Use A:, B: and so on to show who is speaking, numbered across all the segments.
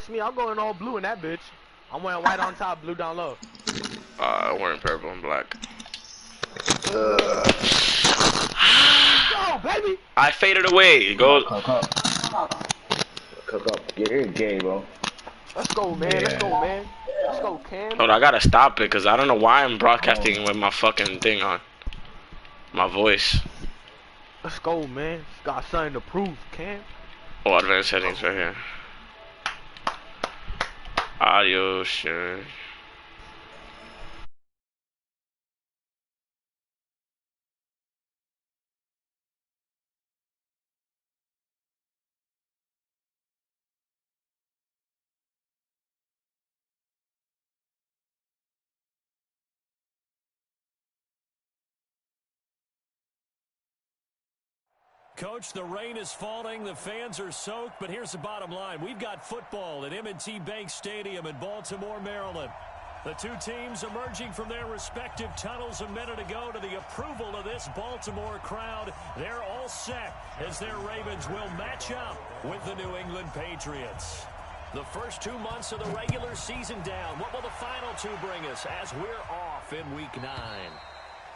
A: me. I'm going all blue in that bitch. I'm wearing white on top, blue down low.
B: I'm wearing purple and black.
A: Go, baby.
B: I faded away. Go.
C: Cook up. Get in game, bro.
A: Let's go, man.
C: Yeah.
A: Let's go, man. Let's go, Cam.
B: Hold on, I gotta stop it because I don't know why I'm broadcasting with my fucking thing on. My voice.
A: Let's go, man. Got something to prove, Cam.
B: Oh, advanced settings right here. Audio, sure.
D: Coach, the rain is falling, the fans are soaked, but here's the bottom line. We've got football at M&T Bank Stadium in Baltimore, Maryland. The two teams emerging from their respective tunnels a minute ago to the approval of this Baltimore crowd. They're all set as their Ravens will match up with the New England Patriots. The first 2 months of the regular season down. What will the final two bring us as we're off in Week 9?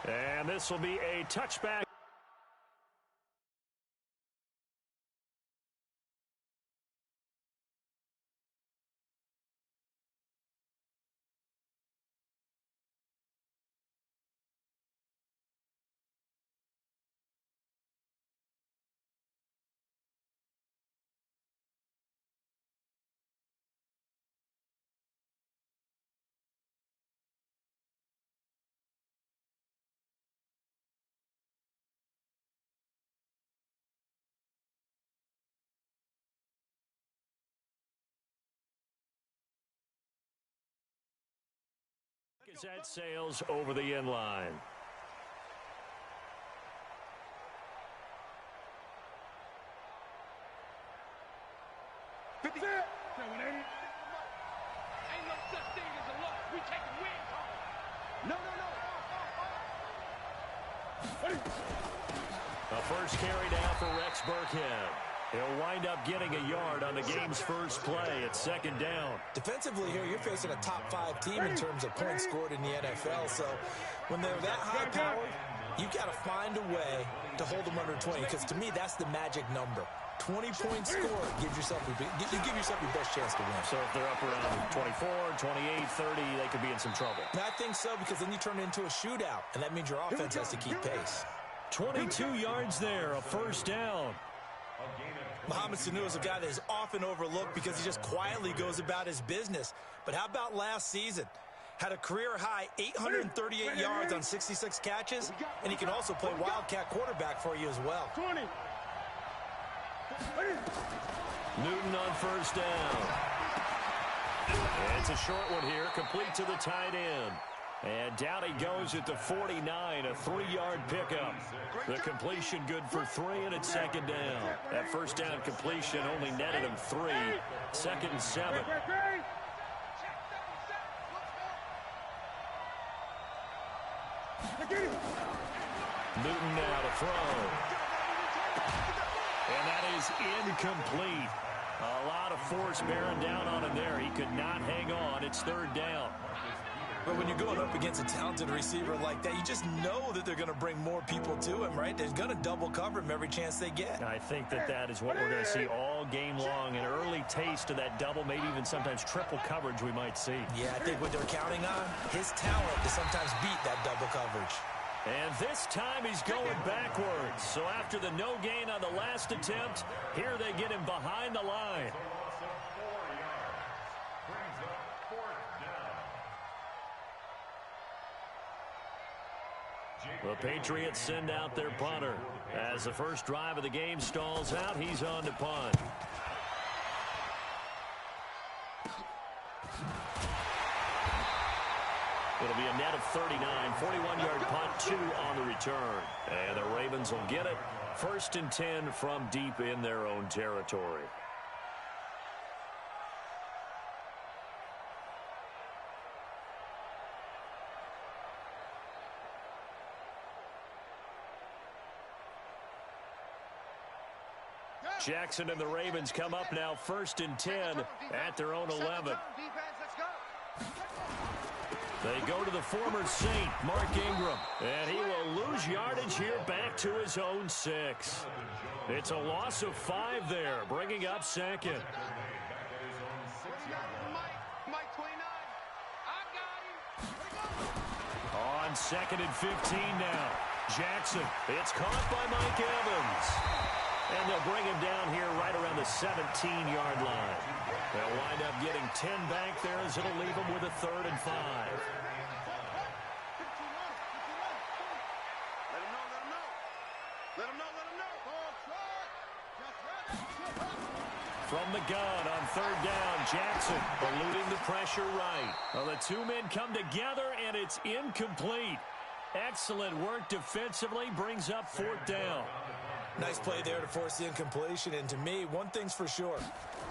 D: And this will be a touchback. As that sails over the end line.
E: Ain't no such thing as a loss. We taking wins home. No.
D: A first carry down for Rex Burkhead. He'll wind up getting a yard on the game's first play at second down.
F: Defensively here, you're facing a top 5 team in terms of points scored in the NFL. So when they're that high powered, you got to find a way to hold them under 20. Because to me, that's the magic number. 20 points scored gives yourself you give yourself your best chance to win.
D: So if they're up around 24, 28, 30, they could be in some trouble.
F: And I think so, because then you turn it into a shootout, and that means your offense has to keep pace.
D: 22 yards there, a first down.
F: Mohamed Sanu is a guy that is often overlooked because he just quietly goes about his business. But how about last season? Had a career-high 838 yards on 66 catches, and he can also play wildcat quarterback for you as well.
D: Newton on first down. And it's a short one here, complete to the tight end. And down he goes at the 49, a 3-yard pickup. The completion good for 3, and it's second down. That first down completion only netted him 3. Second and 7. Newton now to throw. And that is incomplete. A lot of force bearing down on him there. He could not hang on. It's third down.
F: But when you're going up against a talented receiver like that, you just know that they're going to bring more people to him, right? They're going to double cover him every chance they get.
D: I think that is what we're going to see all game long. An early taste of that double, maybe even sometimes triple coverage we might see.
F: Yeah, I think what they're counting on, his talent to sometimes beat that double coverage.
D: And this time he's going backwards. So after the no gain on the last attempt, here they get him behind the line. The Patriots send out their punter. As the first drive of the game stalls out, he's on to punt. It'll be a net of 39, 41-yard punt, 2 on the return. And the Ravens will get it. First and 10 from deep in their own territory. Jackson and the Ravens come up now 1st and 10 at their own 11. They go to the former Saint, Mark Ingram, and he will lose yardage here back to his own 6. It's a loss of 5 there, bringing up 2nd. On 2nd and 15 now. Jackson, it's caught by Mike Evans. And they'll bring him down here right around the 17-yard line. They'll wind up getting 10 back there as it'll leave them with a 3rd and 5. From the gun on 3rd down, Jackson eluding the pressure right. Well, the two men come together, and it's incomplete. Excellent work defensively, brings up 4th down.
F: Nice play there to force the incompletion, and to me, one thing's for sure.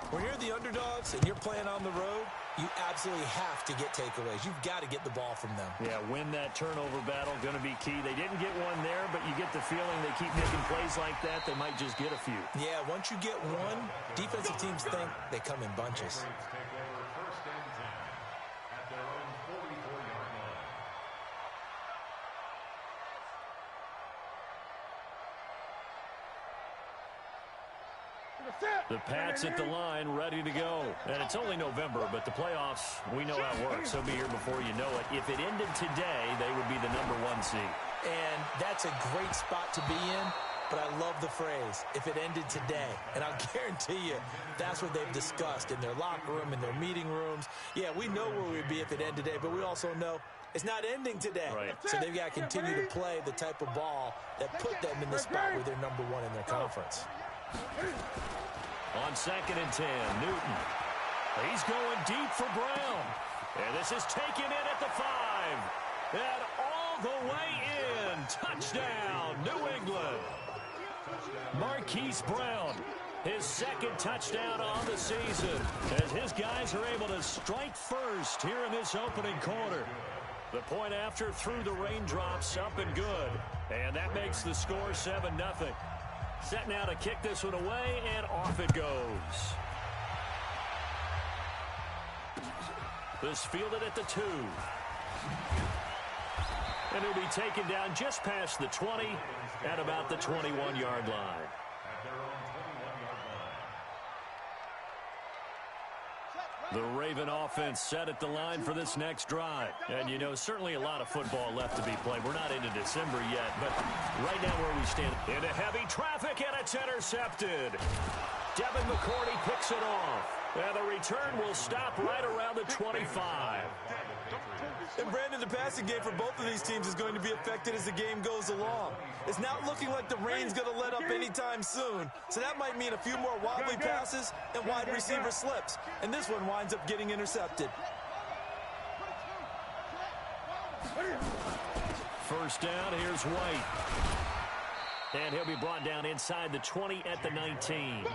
F: When you're the underdogs and you're playing on the road, you absolutely have to get takeaways. You've got to get the ball from them.
D: Yeah, win that turnover battle, going to be key. They didn't get one there, but you get the feeling they keep making plays like that, they might just get a few.
F: Yeah, once you get one, defensive teams think they come in bunches.
D: The Pats at the line, ready to go. And it's only November, but the playoffs, we know how it works. They'll be here before you know it. If it ended today, they would be the #1 seed.
F: And that's a great spot to be in, but I love the phrase, if it ended today. And I'll guarantee you, that's what they've discussed in their locker room, in their meeting rooms. Yeah, we know where we'd be if it ended today, but we also know it's not ending today.
D: Right.
F: So they've got to continue to play the type of ball that put them in the spot where they're #1 in their conference.
D: On 2nd and 10, Newton. He's going deep for Brown. And this is taken in at the 5. And all the way in. Touchdown, New England. Marquise Brown, his 2nd touchdown on the season, as his guys are able to strike first here in this opening quarter. The point after through the raindrops, up and good. And that makes the score 7-0. Set now to kick this one away, and off it goes. This fielded at the 2. And he'll be taken down just past the 20 at about the 21-yard line. The Raven offense set at the line for this next drive. And, you know, certainly a lot of football left to be played. We're not into December yet, but right now where we stand, into heavy traffic, and it's intercepted. Devin McCourty picks it off. And the return will stop right around the 25.
F: And, Brandon, the passing game for both of these teams is going to be affected as the game goes along. It's not looking like the rain's going to let up anytime soon. So that might mean a few more wobbly passes and wide receiver slips. And this one winds up getting intercepted.
D: First down, here's White. And he'll be brought down inside the 20 at the 19.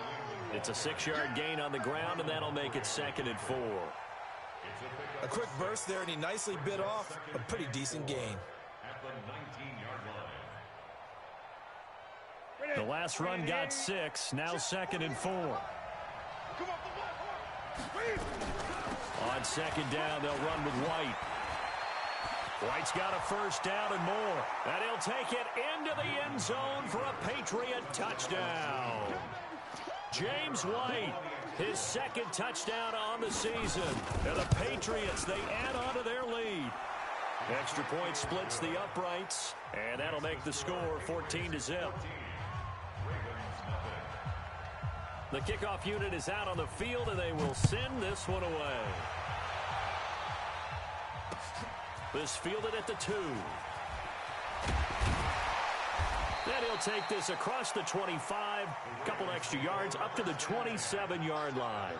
D: It's a 6-yard gain on the ground, and that'll make it 2nd and 4.
F: A quick burst there, and he nicely bit off a pretty decent gain.
D: The last run got 6, now 2nd and 4. On 2nd down, they'll run with White. White's got a first down and more. And he'll take it into the end zone for a Patriot touchdown. James White, his 2nd touchdown on the season. And the Patriots, they add on to their lead. Extra point splits the uprights, and that'll make the score 14-0. The kickoff unit is out on the field, and they will send this one away. This fielded at the 2. Then he'll take this across the 25, couple extra yards, up to the 27-yard line.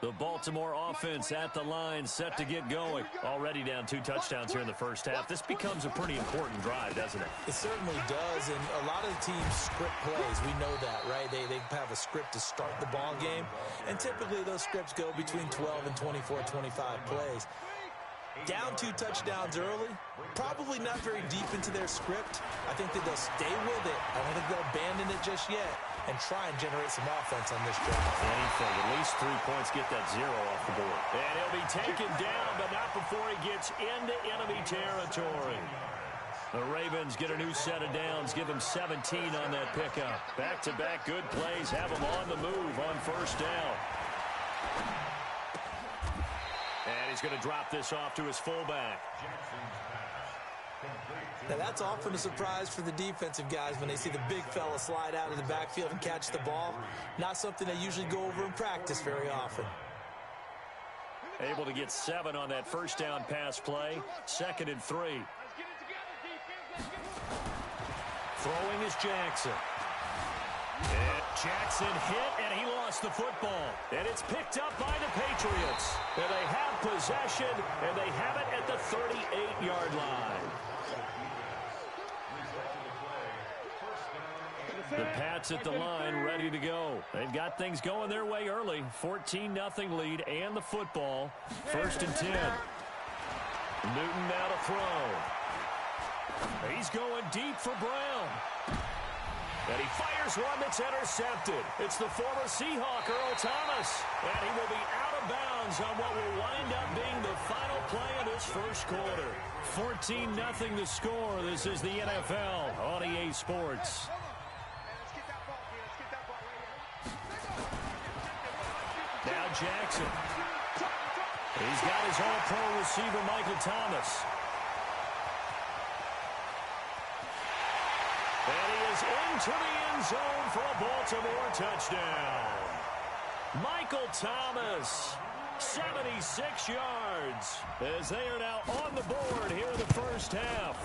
D: The Baltimore offense at the line, set to get going. Already down 2 touchdowns here in the first half. This becomes a pretty important drive, doesn't it?
F: It certainly does, and a lot of the teams script plays. We know that, right? They have a script to start the ball game, and typically those scripts go between 12 and 24, 25 plays. Down 2 touchdowns early, probably not very deep into their script. I think that they'll stay with it. I don't think they'll abandon it just yet and try and generate some offense on this drive.
D: Anything, at least 3 points, get that 0 off the board. And he'll be taken down, but not before he gets into enemy territory. The Ravens get a new set of downs, give them 17 on that pickup. Back-to-back good plays, have them on the move on first down. And he's going to drop this off to his fullback.
F: Now, that's often a surprise for the defensive guys when they see the big fella slide out of the backfield and catch the ball. Not something they usually go over in practice very often.
D: Able to get 7 on that first down pass play. 2nd and 3. Throwing is Jackson. And Jackson hit, and he lost the football. And it's picked up by the Patriots. And they have possession, and they have it at the 38-yard line. The Pats at the line, ready to go. They've got things going their way early. 14-0 lead and the football. 1st and 10. Newton now to throw. He's going deep for Brown. And he fires one that's intercepted. It's the former Seahawk, Earl Thomas. And he will be out of bounds on what will wind up being the final play of this first quarter. 14-0 the score. This is the NFL on EA Sports. Now Jackson. He's got his all-pro receiver, Michael Thomas. And he is into the end zone for a Baltimore touchdown. Michael Thomas, 76 yards, as they are now on the board here in the first half.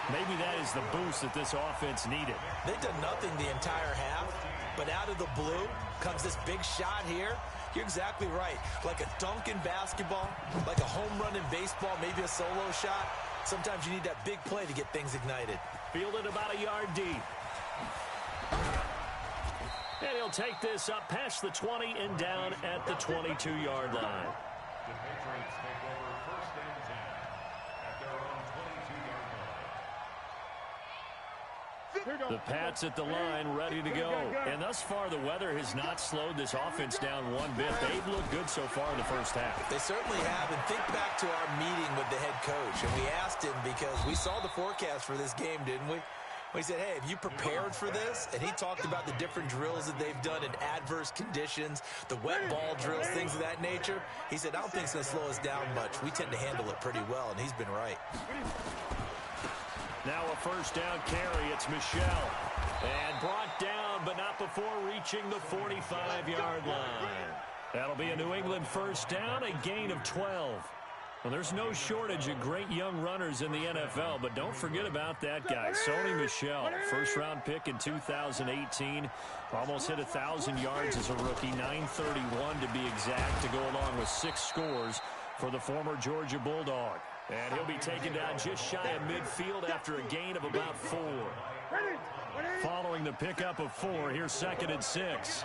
D: Maybe that is the boost that this offense needed.
F: They've done nothing the entire half, but out of the blue comes this big shot here. You're exactly right. Like a dunk in basketball, like a home run in baseball, maybe a solo shot. Sometimes you need that big play to get things ignited.
D: Fielded about a yard deep. And he'll take this up past the 20 and down at the 22-yard line.
C: The Patriots take over 1st and 10 at their own 22-yard line.
D: The Pats at the line, ready to go. And thus far, the weather has not slowed this offense down one bit. They've looked good so far in the first half.
F: They certainly have. And think back to our meeting with the head coach. And we asked him because we saw the forecast for this game, didn't we? We said, hey, have you prepared for this? And he talked about the different drills that they've done in adverse conditions, the wet ball drills, things of that nature. He said, I don't think it's going to slow us down much. We tend to handle it pretty well, and he's been right.
D: Now a first down carry. It's Michelle. And brought down, but not before reaching the 45-yard line. That'll be a New England first down, a gain of 12. Well, there's no shortage of great young runners in the NFL, but don't forget about that guy, Sony Michel. First-round pick in 2018. Almost hit 1,000 yards as a rookie, 931 to be exact, to go along with 6 scores for the former Georgia Bulldog. And he'll be taken down just shy of midfield after a gain of about 4. Following the pickup of 4, here's 2nd and 6.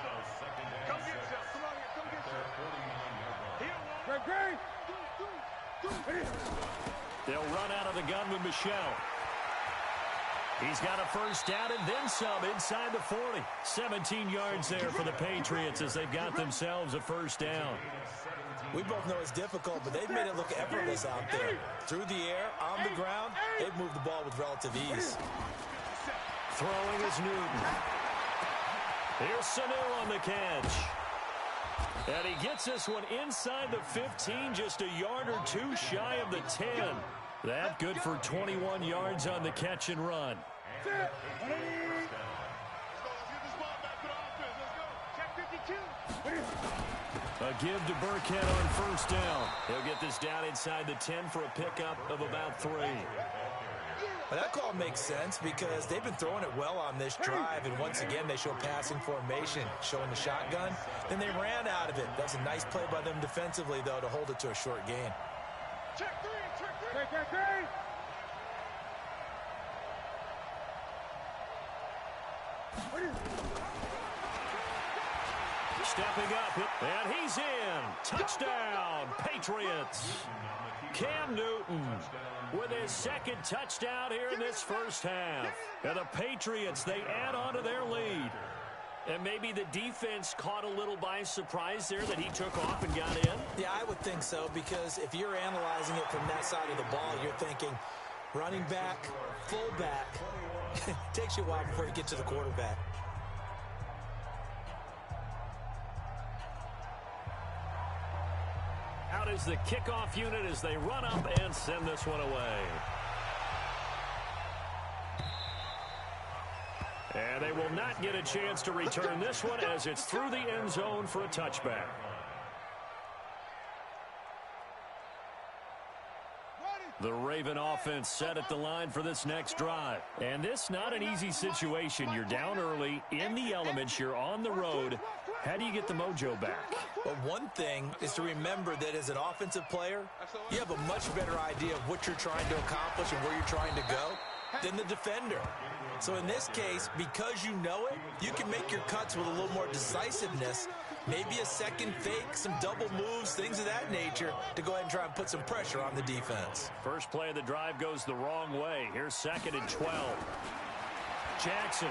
D: They'll run out of the gun with Michelle. He's got a first down and then some inside the 40. 17 yards there for the Patriots as they've got themselves a first down.
F: We both know it's difficult, but they've made it look effortless out there. Through the air, on the ground, they've moved the ball with relative ease.
D: Throwing is Newton. Here's Sanu on the catch. And he gets this one inside the 15, just a yard or 2 shy of the 10. That good for 21 yards on the catch and run. A give to Burkhead on first down. He'll get this down inside the 10 for a pickup of about 3.
F: Well, that call makes sense because they've been throwing it well on this drive, and once again they show passing formation, showing the shotgun. Then they ran out of it. That's a nice play by them defensively, though, to hold it to a short gain.
E: Check 3, check 3. Check 3.
D: Stepping up, and he's in. Touchdown, Patriots. Cam Newton with his second touchdown here in this first half. And the Patriots, they add on to their lead. And maybe the defense caught a little by surprise there that he took off and got in?
F: Yeah, I would think so, because if you're analyzing it from that side of the ball, you're thinking running back, fullback. It takes you a while before you get to the quarterback.
D: Out is the kickoff unit as they run up and send this one away. And they will not get a chance to return this one as it's through the end zone for a touchback. The Raven offense set at the line for this next drive. And this not an easy situation. You're down early, in the elements, you're on the road. How do you get the mojo back?
F: Well, one thing is to remember that as an offensive player, you have a much better idea of what you're trying to accomplish and where you're trying to go than the defender. So in this case, because you know it, you can make your cuts with a little more decisiveness, maybe a second fake, some double moves, things of that nature, to go ahead and try and put some pressure on the defense.
D: First play of the drive goes the wrong way. Here's 2nd and 12. Jackson.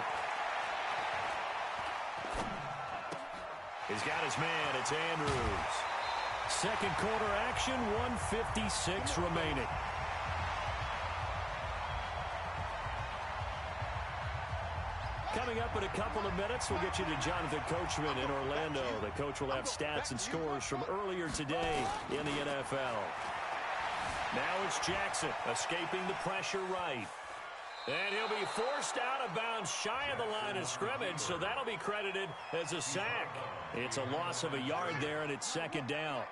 D: He's got his man. It's Andrews. Second quarter action, 1:56 remaining. Coming up in a couple of minutes, we'll get you to Jonathan Coachman in Orlando. The coach will have stats and scores from earlier today in the NFL. Now it's Jackson escaping the pressure right. And he'll be forced out of bounds shy of the line of scrimmage, so that'll be credited as a sack. It's a loss of a yard there, and it's 2nd down.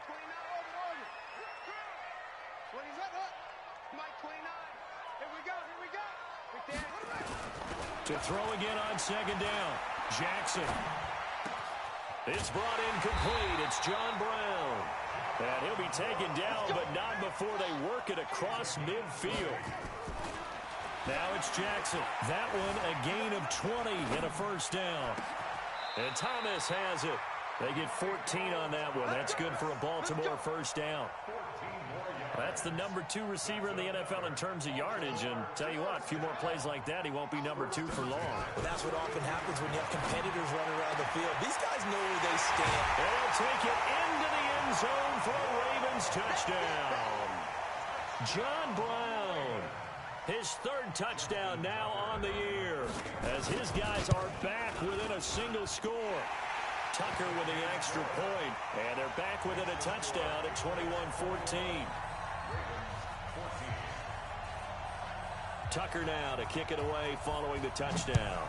D: To throw again on 2nd down. Jackson. It's brought in complete. It's John Brown. And he'll be taken down, but not before they work it across midfield. Now it's Jackson. That one a gain of 20 and a first down. And Thomas has it. They get 14 on that one. That's good for a Baltimore first down. That's the number 2 receiver in the NFL in terms of yardage. And tell you what, a few more plays like that, he won't be number 2 for long.
F: Well, that's what often happens when you have competitors running around the field. These guys know where they stand.
D: They'll take it into the end zone for a Ravens touchdown. John Brown. His 3rd touchdown now on the year as his guys are back within a single score. Tucker with the extra point, and they're back within a touchdown at 21-14. Tucker now to kick it away following the touchdown.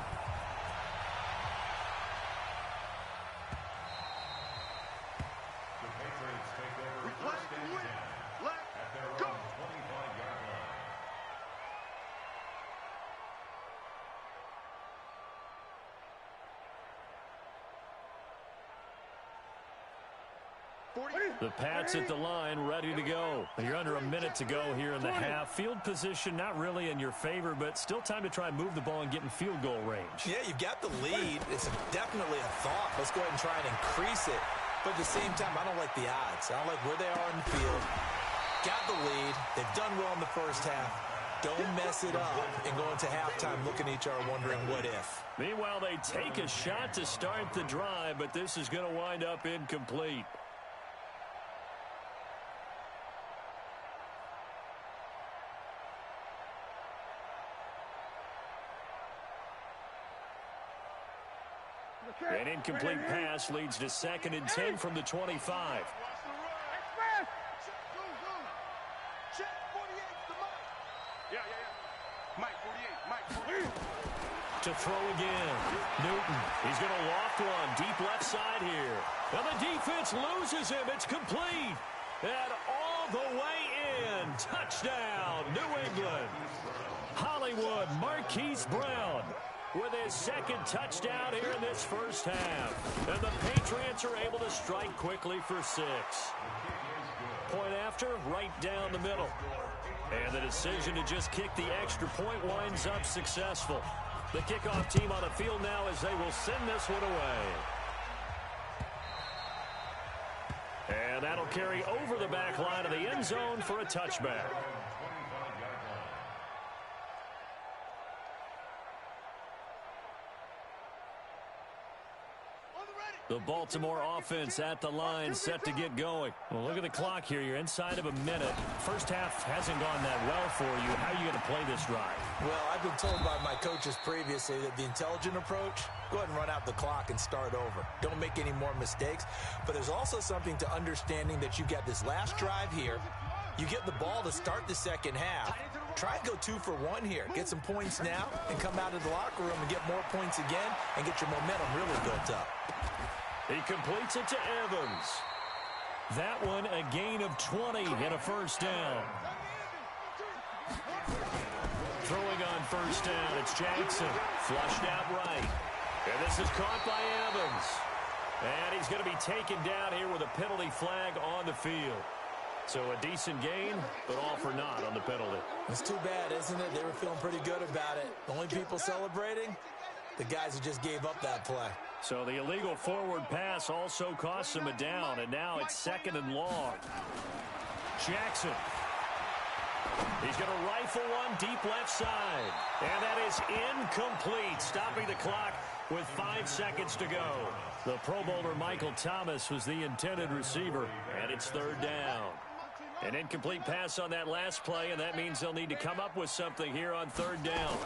D: The Pats at the line, ready to go. You're under a minute to go here in the half. Field position not really in your favor, but still time to try and move the ball and get in field goal range.
F: Yeah, you've got the lead. It's definitely a thought. Let's go ahead and try and increase it. But at the same time, I don't like the odds. I don't like where they are in the field. Got the lead. They've done well in the first half. Don't mess it up and go into halftime looking at each other wondering what if.
D: Meanwhile, they take a shot to start the drive, but this is going to wind up incomplete. An incomplete pass leads to 2nd and 10 from the 25. To throw again. Newton. He's going to loft one deep left side here. And the defense loses him. It's complete. And all the way in. Touchdown, New England. Hollywood Marquise Brown with his 2nd touchdown here in this first half. And the Patriots are able to strike quickly for 6. Point after, right down the middle. And the decision to just kick the extra point winds up successful. The kickoff team on the field now as they will send this one away. And that'll carry over the back line of the end zone for a touchback. The Baltimore offense at the line, set to get going. Well, look at the clock here. You're inside of a minute. First half hasn't gone that well for you. How are you going to play this drive?
F: Well, I've been told by my coaches previously that the intelligent approach, go ahead and run out the clock and start over. Don't make any more mistakes. But there's also something to understanding that you got this last drive here. You get the ball to start the second half. Try and go 2 for 1 here. Get some points now and come out of the locker room and get more points again and get your momentum really built up.
D: He completes it to Evans. That one a gain of 20 and a first down. Throwing on first down, it's Jackson. Flushed out right. And this is caught by Evans. And he's going to be taken down here with a penalty flag on the field. So a decent gain, but all for naught on the penalty.
F: It's too bad, isn't it? They were feeling pretty good about it. The only people celebrating, the guys who just gave up that play.
D: So the illegal forward pass also costs him a down, and now it's 2nd and long. Jackson. He's going to rifle one deep left side. And that is incomplete, stopping the clock with 5 seconds to go. The Pro Bowler Michael Thomas was the intended receiver, and it's 3rd down. An incomplete pass on that last play, and that means they'll need to come up with something here on 3rd down.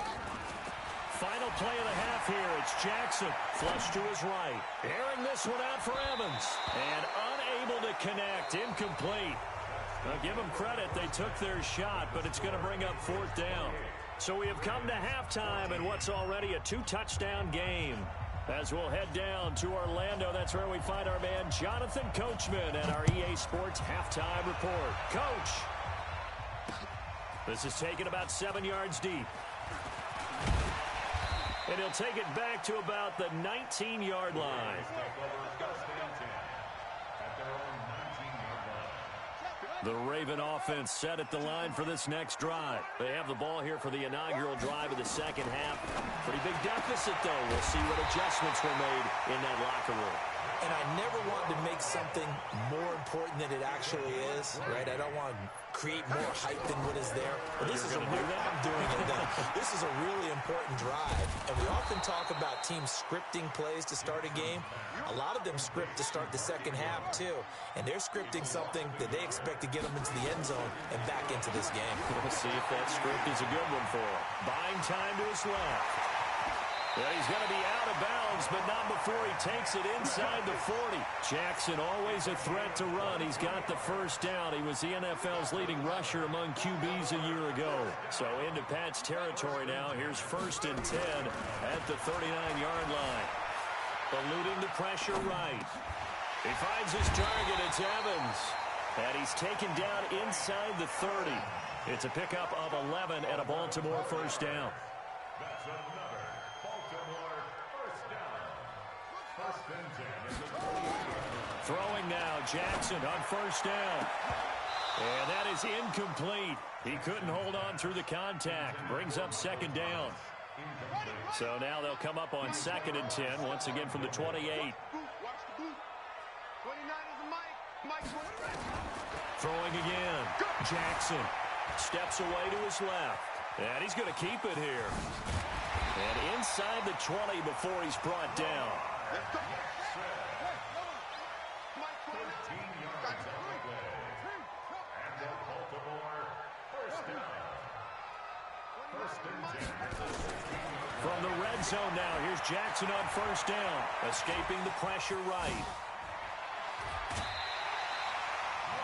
D: Final play of the half here. It's Jackson. Flush to his right. Airing this one out for Evans. And unable to connect. Incomplete. Now, give them credit. They took their shot, but it's going to bring up 4th down. So we have come to halftime in what's already a 2-touchdown game. As we'll head down to Orlando, that's where we find our man Jonathan Coachman at our EA Sports Halftime Report. Coach. This is taken about 7 yards deep. And he'll take it back to about the 19-yard line. The Raven offense set at the line for this next drive. They have the ball here for the inaugural drive of the second half. Pretty big deficit, though. We'll see what adjustments were made in that locker room.
F: And I never want to make something more important than it actually is, right? I don't want to create more hype than what is there. But this is a real, I'm doing it then. This is a really important drive. And we often talk about teams scripting plays to start a game. A lot of them script to start the second half, too. And they're scripting something that they expect to get them into the end zone and back into this game.
D: We'll see if that script is a good one for him. Buying time to his left. Well, he's going to be out of bounds, but not before he takes it inside the 40. Jackson, always a threat to run. He's got the first down. He was the NFL's leading rusher among QBs a year ago. So into Pat's territory now. Here's 1st and 10 at the 39-yard line. Eluding the pressure right. He finds his target. It's Evans. And he's taken down inside the 30. It's a pickup of 11 and a Baltimore first down.
C: That's another Baltimore first down. 1st and 10.
D: Throwing now, Jackson on first down. And that is incomplete. He couldn't hold on through the contact. Brings up 2nd down. So now they'll come up on 2nd and 10, once again from the 28. Throwing again. Jackson steps away to his left. And he's going to keep it here. And inside the 20 before he's brought down.
C: 13 yards on the play. And the Baltimore first down. 1st and 10.
D: From the red zone now, here's Jackson on first down. Escaping the pressure right.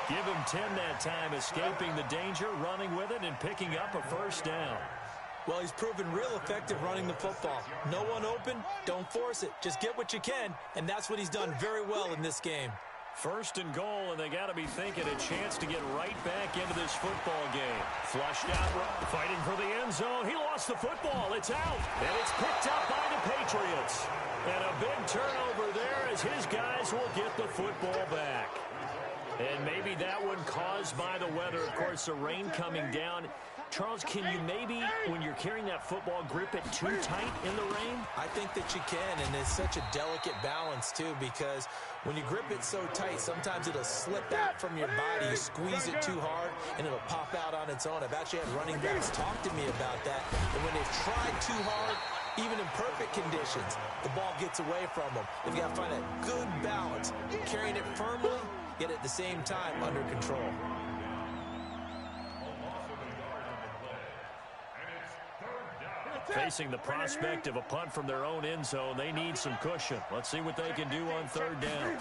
D: Give him 10 that time, escaping the danger, running with it, and picking up a first down.
F: Well, he's proven real effective running the football. No one open, don't force it. Just get what you can, and that's what he's done very well in this game.
D: 1st and goal, and they got to be thinking a chance to get right back into this football game. Flushed out, fighting for the end zone. He lost the football. It's out, and it's picked up by the Patriots. And a big turnover there as his guys will get the football back. And maybe that one caused by the weather. Of course, the rain coming down. Charles, can you maybe, when you're carrying that football, grip it too tight in the rain?
F: I think that you can, and it's such a delicate balance, too, because when you grip it so tight, sometimes it'll slip out from your body. You squeeze it too hard, and it'll pop out on its own. I've actually had running backs talk to me about that, and when they've tried too hard, even in perfect conditions, the ball gets away from them. They've got to find a good balance, carrying it firmly, yet at the same time under control.
D: Facing the prospect of a punt from their own end zone, they need some cushion. Let's see what they can do on third down.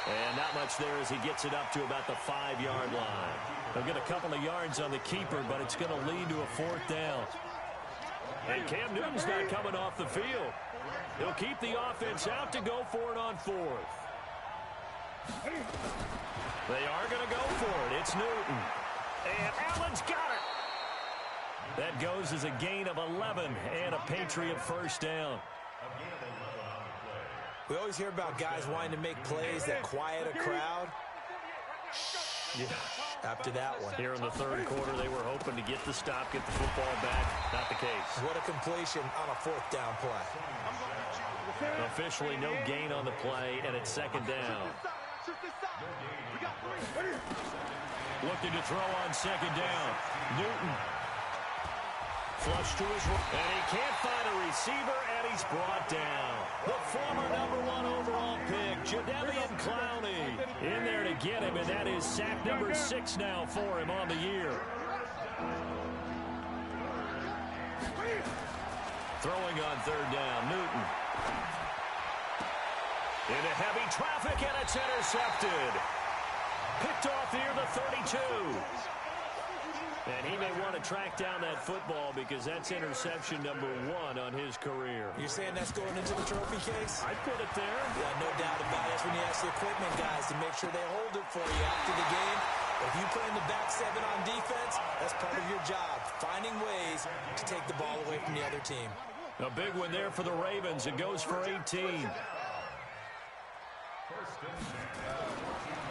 D: And not much there as he gets it up to about the 5-yard line. They'll get a couple of yards on the keeper, but it's going to lead to a fourth down. And Cam Newton's not coming off the field. He'll keep the offense out to go for it on fourth. They are going to go for it. It's Newton. And Allen's got it. That goes as a gain of 11 and a Patriot first down.
F: We always hear about guys wanting to make plays that quiet a crowd.
D: Yeah.
F: After that one.
D: Here in the third quarter, they were hoping to get the stop, get the football back. Not the case.
F: What a completion on a fourth down play.
D: Officially no gain on the play, and it's second down. Looking to throw on second down. Newton. Flush to his right. And he can't find a receiver, and he's brought down. The former #1 overall pick, Jadeveon Clowney, in there to get him, and that is sack number 6 now for him on the year. Throwing on third down, Newton. Into heavy traffic, and it's intercepted. Picked off near the 32. And he may want to track down that football because that's interception number 1 on his career.
F: You're saying that's going into the trophy case?
D: I'd put it there.
F: Yeah, no doubt about it. That's when you ask the equipment guys to make sure they hold it for you after the game. If you play in the back 7 on defense, that's part of your job, finding ways to take the ball away from the other team.
D: A big one there for the Ravens. It goes for 18.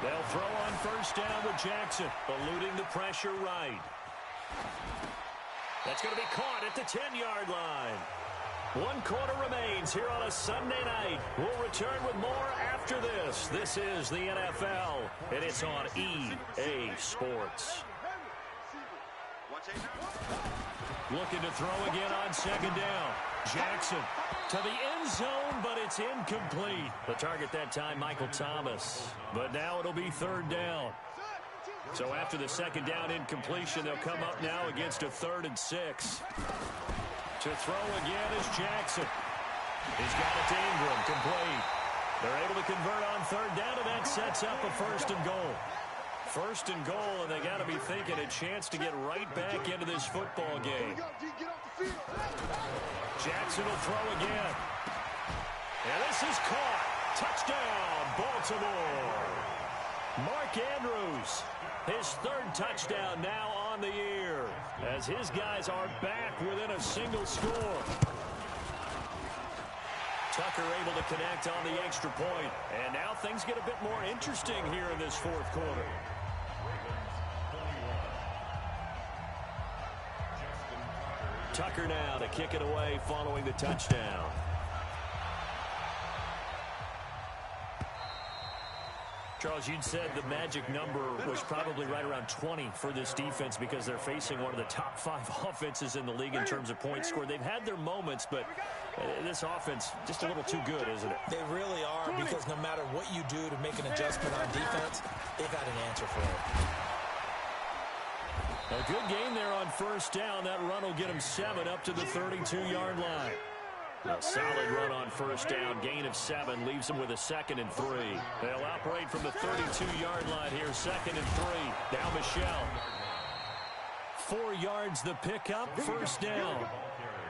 D: They'll throw on first down with Jackson, eluding the pressure right. That's going to be caught at the 10-yard line. 1 quarter remains here on a Sunday night. We'll return with more after this. This is the NFL, and it's on EA Sports. Looking to throw again on second down. Jackson to the end zone, but it's incomplete. The target that time, Michael Thomas. But now it'll be third down. So after the second down incompletion, they'll come up now against a 3rd and 6. To throw again is Jackson. He's got it to Ingram, complete. They're able to convert on third down, and that sets up a 1st and goal. 1st and goal, and they got to be thinking a chance to get right back into this football game. Jackson will throw again. And this is caught. Touchdown, Baltimore. Mark Andrews, his 3rd touchdown now on the year, as his guys are back within a single score. Tucker able to connect on the extra point. And now things get a bit more interesting here in this 4th quarter. Tucker now to kick it away following the touchdown. Charles, you'd said the magic number was probably right around 20 for this defense because they're facing one of the top 5 offenses in the league in terms of points scored. They've had their moments, but this offense just a little too good, isn't it?
F: They really are, because no matter what you do to make an adjustment on defense, they've got an answer for it.
D: A good game there on first down. That run will get him 7 up to the 32-yard line. A solid run on first down. Gain of 7 leaves them with a 2nd and 3. They'll operate from the 32-yard line here. 2nd and 3. Now Michelle. 4 yards the pickup. First down.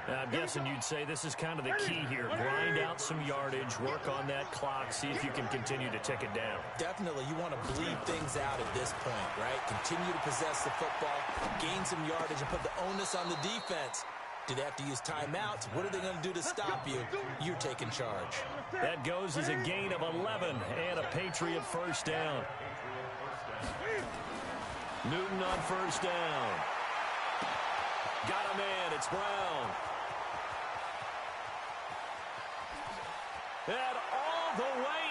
D: I'm guessing you'd say this is kind of the key here. Grind out some yardage. Work on that clock. See if you can continue to tick it down.
F: Definitely. You want to bleed things out at this point, right? Continue to possess the football. Gain some yardage and put the onus on the defense Do they have to use timeouts? What are they going to do to stop you? You're taking charge.
D: That goes as a gain of 11 and a Patriot first down. Newton on first down. Got a man. It's Brown. And all the way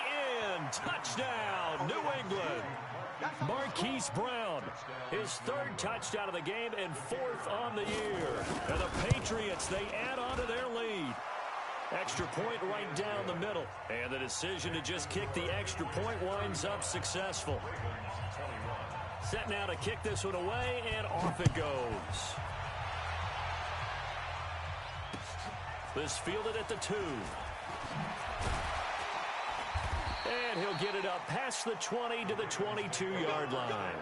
D: in. Touchdown, New England. Marquise Brown, his third touchdown of the game and fourth on the year. And the Patriots, they add on to their lead. Extra point right down the middle. And the decision to just kick the extra point winds up successful. Set now to kick this one away, and off it goes. This fielded at the 2. And he'll get it up past the 20 to the 22-yard line.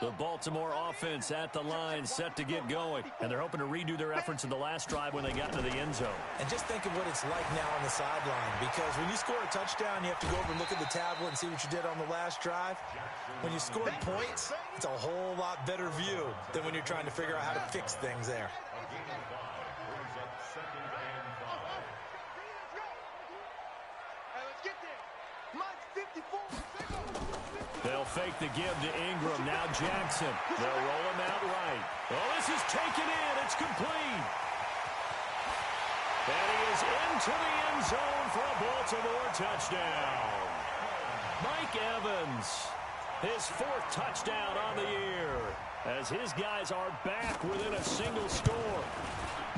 D: The Baltimore offense at the line, set to get going. And they're hoping to redo their efforts in the last drive when they got into the end zone.
F: And just think of what it's like now on the sideline. Because when you score a touchdown, you have to go over and look at the tablet and see what you did on the last drive. When you scored points, it's a whole lot better view than when you're trying to figure out how to fix things there.
D: They'll fake the give to Ingram. Now Jackson. They'll roll him out right. Oh, this is taken in. It's complete. And he is into the end zone for a Baltimore touchdown. Mike Evans, his fourth touchdown on the year, as his guys are back within a single score.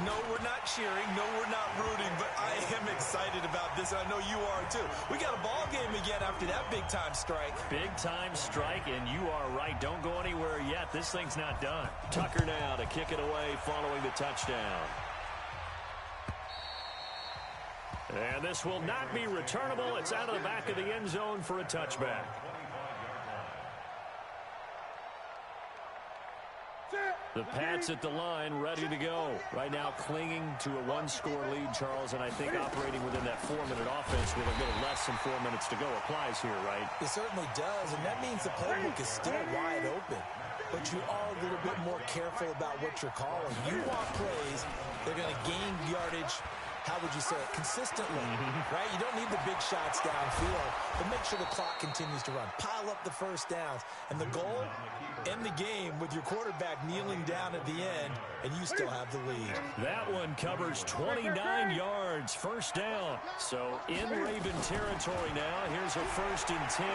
F: No, we're not cheering. No, we're not rooting, but I am excited about this, and I know you are too. We got a ball game again after that big-time strike.
D: Big-time strike, and you are right. Don't go anywhere yet. This thing's not done. Tucker now to kick it away following the touchdown. And this will not be returnable. It's out of the back of the end zone for a touchback. The Pats at the line, ready to go. Right now clinging to a one-score lead, Charles, and I think operating within that 4-minute offense with a little less than 4 minutes to go applies here, right?
F: It certainly does, and that means the playbook is still wide open. But you are a little bit more careful about what you're calling. You want plays, they're going to gain yardage, how would you say it, consistently, right? You don't need the big shots downfield, but make sure the clock continues to run. Pile up the first downs. And the goal, end the game with your quarterback kneeling down at the end, and you still have the lead.
D: That one covers 29 yards, first down. So in Raven territory now, here's a 1st and 10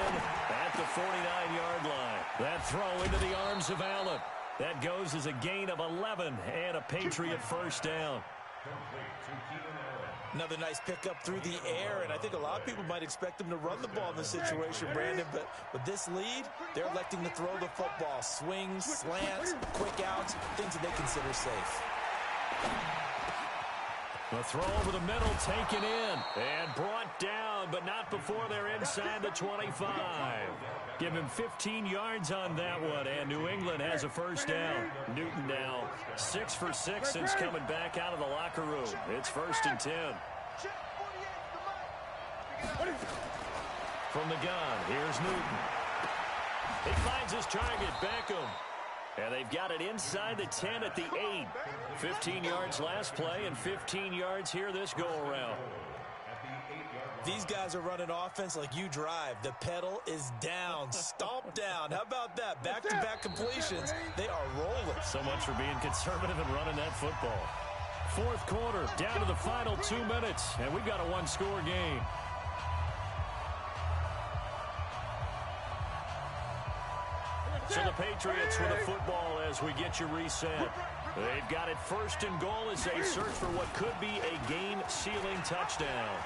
D: at the 49-yard line. That throw into the arms of Allen. That goes as a gain of 11 and a Patriot first down.
F: Another nice pickup through the air, and I think a lot of people might expect them to run the ball in this situation, Brandon, but with this lead, they're electing to throw the football. Swings, slants, quick outs, things that they consider safe.
D: The throw over the middle, taken in, and brought down, but not before they're inside the 25. Give him 15 yards on that one, and New England has a first down. Newton now 6 for 6 since coming back out of the locker room. It's 1st and 10. From the gun, here's Newton. He finds his target, Beckham. And they've got it inside the 10 at the 8. 15 yards last play and 15 yards here this go-around.
F: These guys are running offense like you drive. The pedal is down, stomp down. How about that? Back-to-back completions. They are rolling.
D: So much for being conservative and running that football. 4th quarter, down to the final 2 minutes, and we've got a one-score game. So the Patriots with the football as we get you reset. They've got it 1st and goal as they search for what could be a game-sealing touchdown.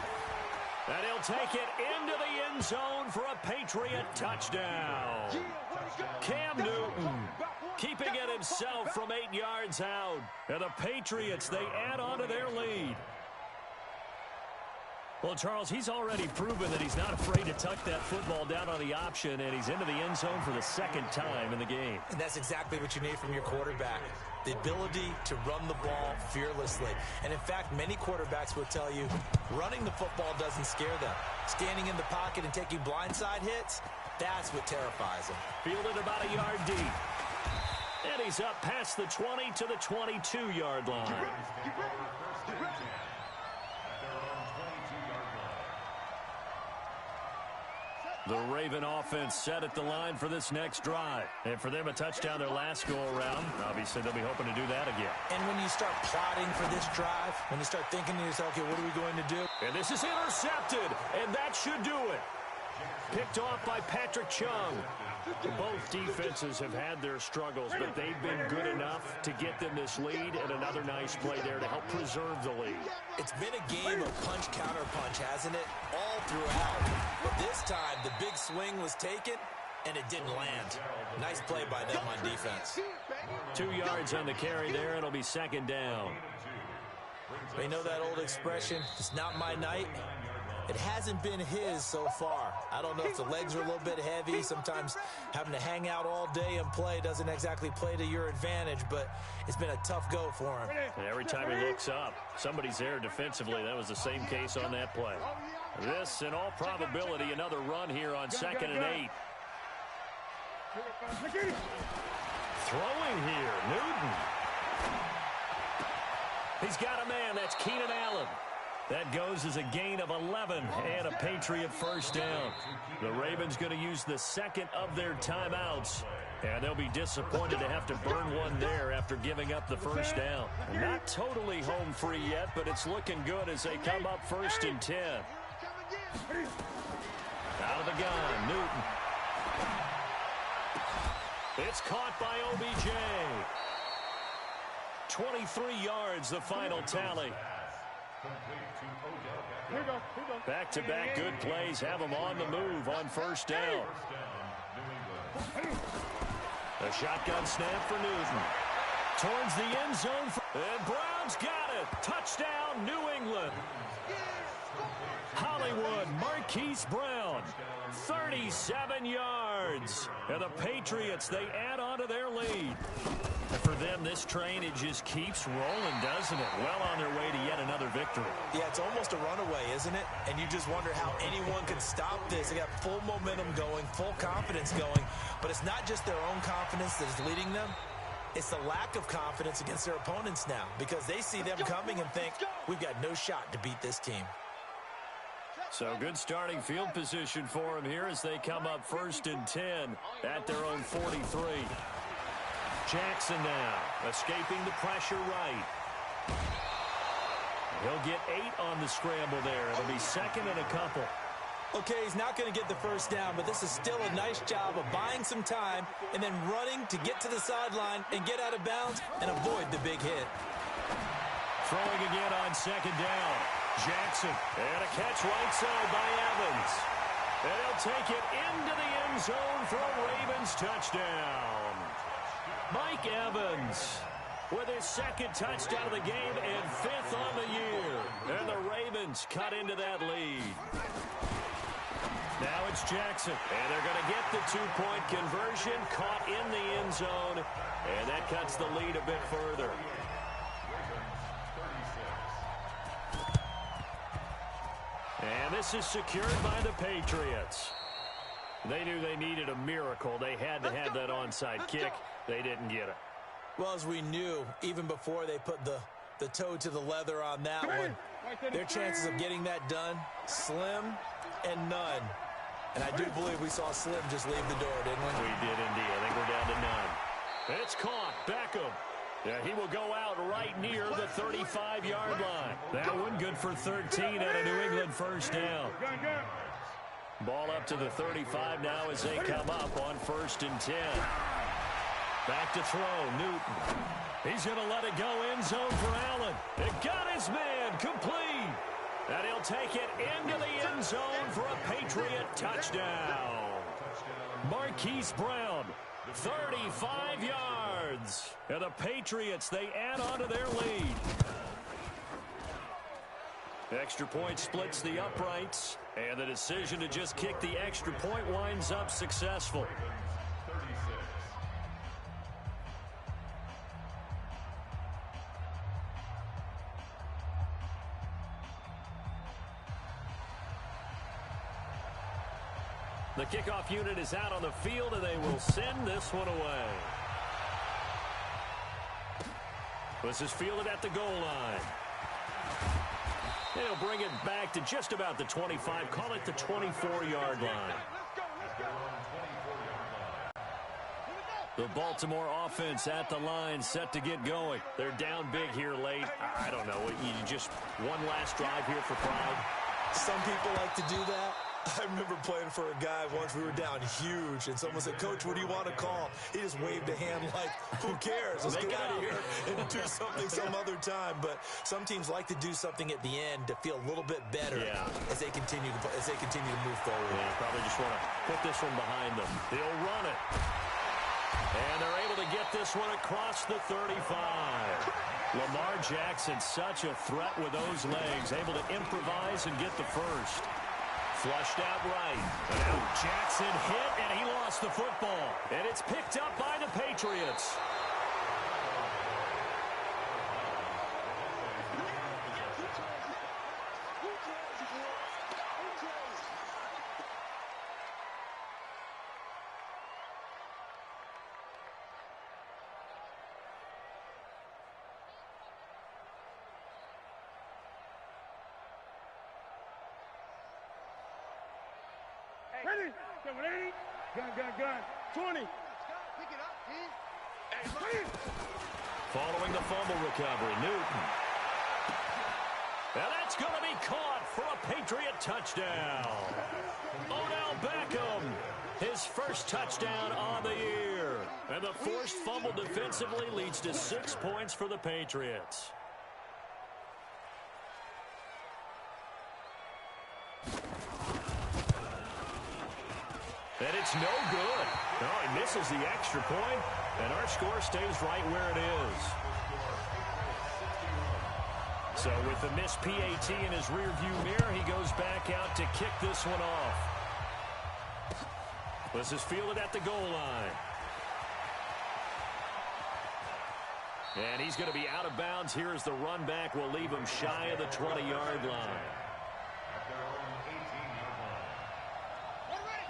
D: And he'll take it into the end zone for a Patriot touchdown. Cam Newton keeping it himself from 8 yards out. And the Patriots, they add on to their lead. Well, Charles, he's already proven that he's not afraid to tuck that football down on the option, and he's into the end zone for the 2nd time in the game.
F: And that's exactly what you need from your quarterback. the ability to run the ball fearlessly. And in fact, many quarterbacks will tell you running the football doesn't scare them. Standing in the pocket and taking blindside hits, that's what terrifies them.
D: Fielded about a yard deep. And he's up past the 20 to the 22-yard line. The Raven offense set at the line for this next drive. And for them, a touchdown their last go-around. Obviously, they'll be hoping to do that again.
F: And when you start plotting for this drive, when you start thinking to yourself, okay, what are we going to do?
D: And this is intercepted, and that should do it. Picked off by Patrick Chung. Both defenses have had their struggles, but they've been good enough to get them this lead, and another nice play there to help preserve the lead.
F: It's been a game of punch-counter-punch, hasn't it? All throughout. But this time, the big swing was taken, and it didn't land. Nice play by them on defense.
D: 2 yards on the carry there, and it'll be second down.
F: They know that old expression, it's not my night. It hasn't been his so far. I don't know if the legs are a little bit heavy. Sometimes having to hang out all day and play doesn't exactly play to your advantage, but it's been a tough go for him.
D: And every time he looks up, somebody's there defensively. That was the same case on that play. This, in all probability, another run here on 2nd and 8. Throwing here, Newton. He's got a man. That's Keenan Allen. That goes as a gain of 11 and a Patriot first down. The Ravens going to use the second of their timeouts, and they'll be disappointed to have to burn one there after giving up the first down. Not totally home free yet, but it's looking good as they come up 1st and 10. Out of the gun, Newton. It's caught by OBJ. 23 yards, the final tally. Back-to-back good plays have them on the move on first down. A shotgun snap for Newton. Towards the end zone. And Brown's got it. Touchdown, New England. Hollywood, Marquise Brown. 37 yards. And the Patriots, they add on to their lead. For them, this train, it just keeps rolling, doesn't it? Well on their way to yet another victory.
F: Yeah, it's almost a runaway, isn't it? And you just wonder how anyone could stop this. They got full momentum going, full confidence going. But it's not just their own confidence that is leading them. It's the lack of confidence against their opponents now, because they see them coming and think, we've got no shot to beat this team.
D: So good starting field position for them here as they come up 1st and 10 at their own 43. Jackson now, escaping the pressure right. He'll get 8 on the scramble there. It'll be second and a couple.
F: Okay, he's not going to get the first down, but this is still a nice job of buying some time and then running to get to the sideline and get out of bounds and avoid the big hit.
D: Throwing again on second down. Jackson, and a catch right side by Evans. And he'll take it into the end zone for a Ravens touchdown. Mike Evans with his second touchdown of the game and 5th on the year. And the Ravens cut into that lead. Now it's Jackson. And they're going to get the 2-point conversion, caught in the end zone. And that cuts the lead a bit further. And this is secured by the Patriots. They knew they needed a miracle. They had to have that onside kick. They didn't get it.
F: Well, as we knew, even before they put the toe to the leather on that one, their chances of getting that done, slim and none. And I do believe we saw Slim just leave the door, didn't we?
D: We did indeed. I think we're down to none. It's caught. Beckham. Yeah, he will go out right near the 35-yard line. That one good for 13 at a New England first down. Ball up to the 35 now as they come up on 1st and 10. Back to throw, Newton. He's going to let it go end zone for Allen. It got his man complete. And he'll take it into the end zone for a Patriot touchdown. Marquise Brown, 35 yards. And the Patriots, they add on to their lead. Extra point splits the uprights. And the decision to just kick the extra point winds up successful. The kickoff unit is out on the field, and they will send this one away. This is fielded at the goal line. They'll bring it back to just about the 25. Call it the 24-yard line. The Baltimore offense at the line, set to get going. They're down big here late. I don't know. You just one last drive here for pride.
F: Some people like to do that. I remember playing for a guy once. We were down huge, and someone said, "Coach, what do you want to call?" He just waved a hand like, "Who cares? Let's get out of here and do something some other time." But some teams like to do something at the end to feel a little bit better as they continue to move forward.
D: Yeah, probably just want to put this one behind them. They'll run it. And they're able to get this one across the 35. Lamar Jackson, such a threat with those legs, able to improvise and get the first. Flushed out right. And now Jackson hit, and he lost the football. And it's picked up by the Patriots.
E: Ready? Get ready. Gun. 20. Pick it up, kid.
D: Following the fumble recovery, Newton. And that's going to be caught for a Patriot touchdown. Odell Beckham, his first touchdown on the year. And the forced fumble defensively leads to 6 points for the Patriots. And it's no good. No, he misses the extra point, and our score stays right where it is. So with the missed PAT in his rearview mirror, he goes back out to kick this one off. This is fielded at the goal line. And he's going to be out of bounds here as the run back will leave him shy of the 20-yard line.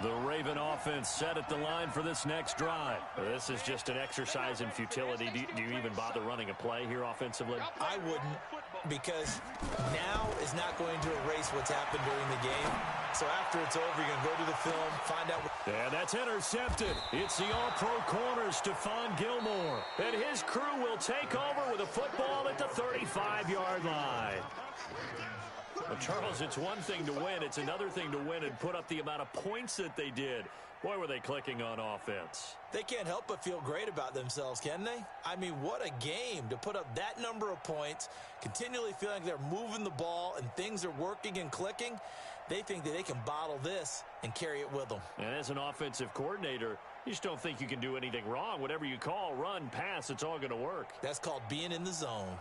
D: The Raven offense set at the line for this next drive. This is just an exercise in futility. Do you even bother running a play here offensively?
F: I wouldn't, because now is not going to erase what's happened during the game. So after it's over, you're going to go to the film, find out.
D: And that's intercepted. It's the all-pro corner, Stephon Gilmore. And his crew will take over with a football at the 35-yard line. Well, Charles, it's one thing to win. It's another thing to win and put up the amount of points that they did. Boy, were they clicking on offense.
F: They can't help but feel great about themselves, can they? I mean, what a game to put up that number of points, continually feeling like they're moving the ball and things are working and clicking. They think that they can bottle this and carry it with them.
D: And as an offensive coordinator, you just don't think you can do anything wrong. Whatever you call, run, pass, it's all going to work.
F: That's called being in the zone.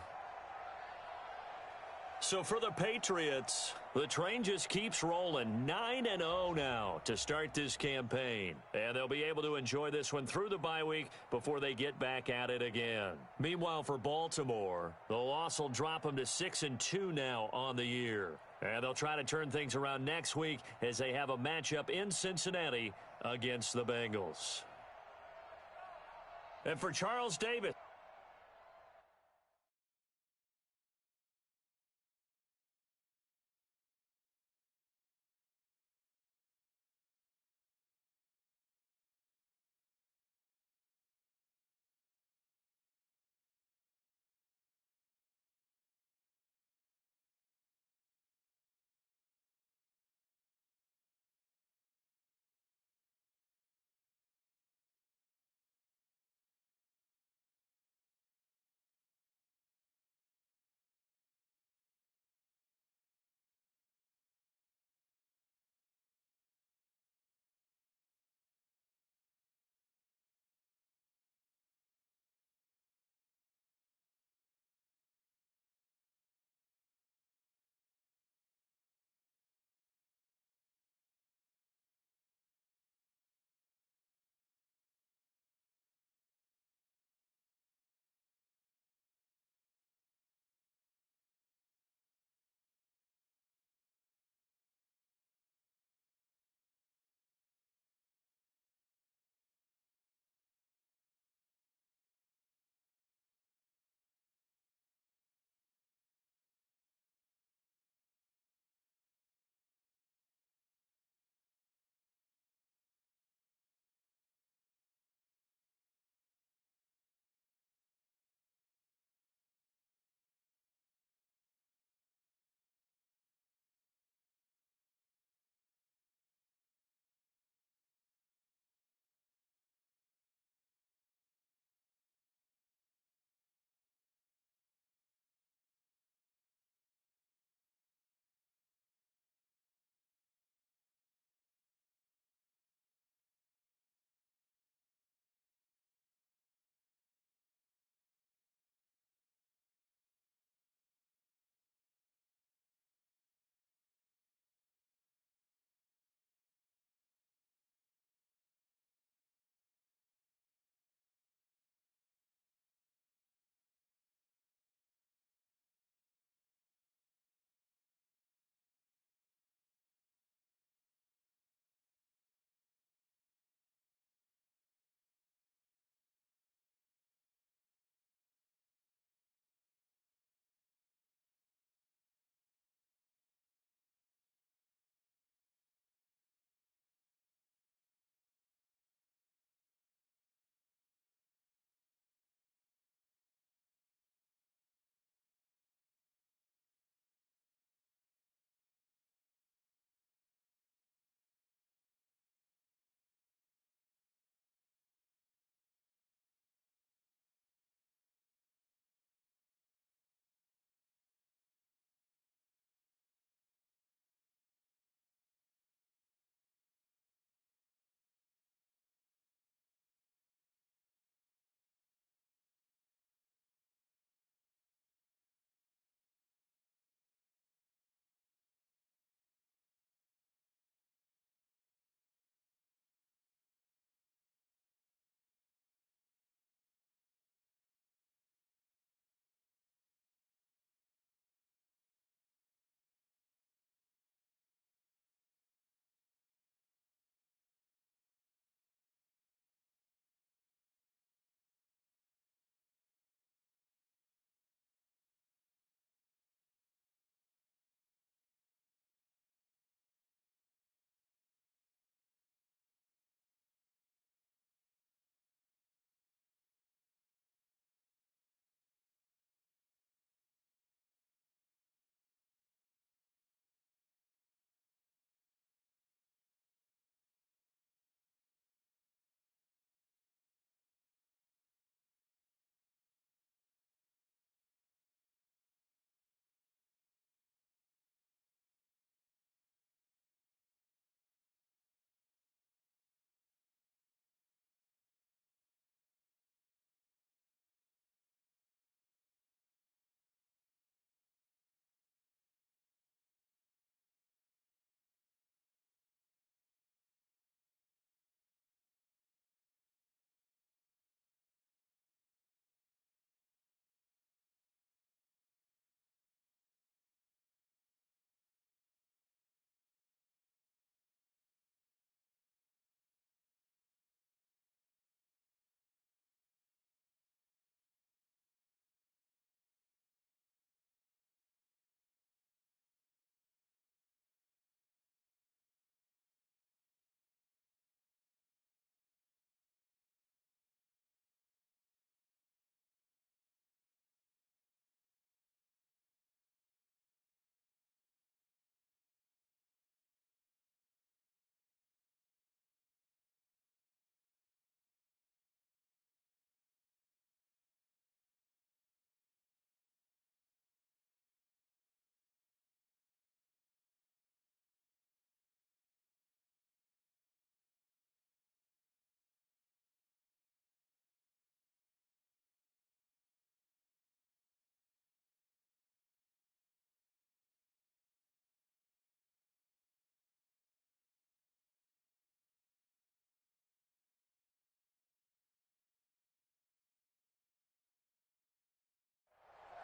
D: So for the Patriots, the train just keeps rolling. 9-0 now to start this campaign. And they'll be able to enjoy this one through the bye week before they get back at it again. Meanwhile, for Baltimore, the loss will drop them to 6-2 now on the year. And they'll try to turn things around next week as they have a matchup in Cincinnati against the Bengals. And for Charles Davis.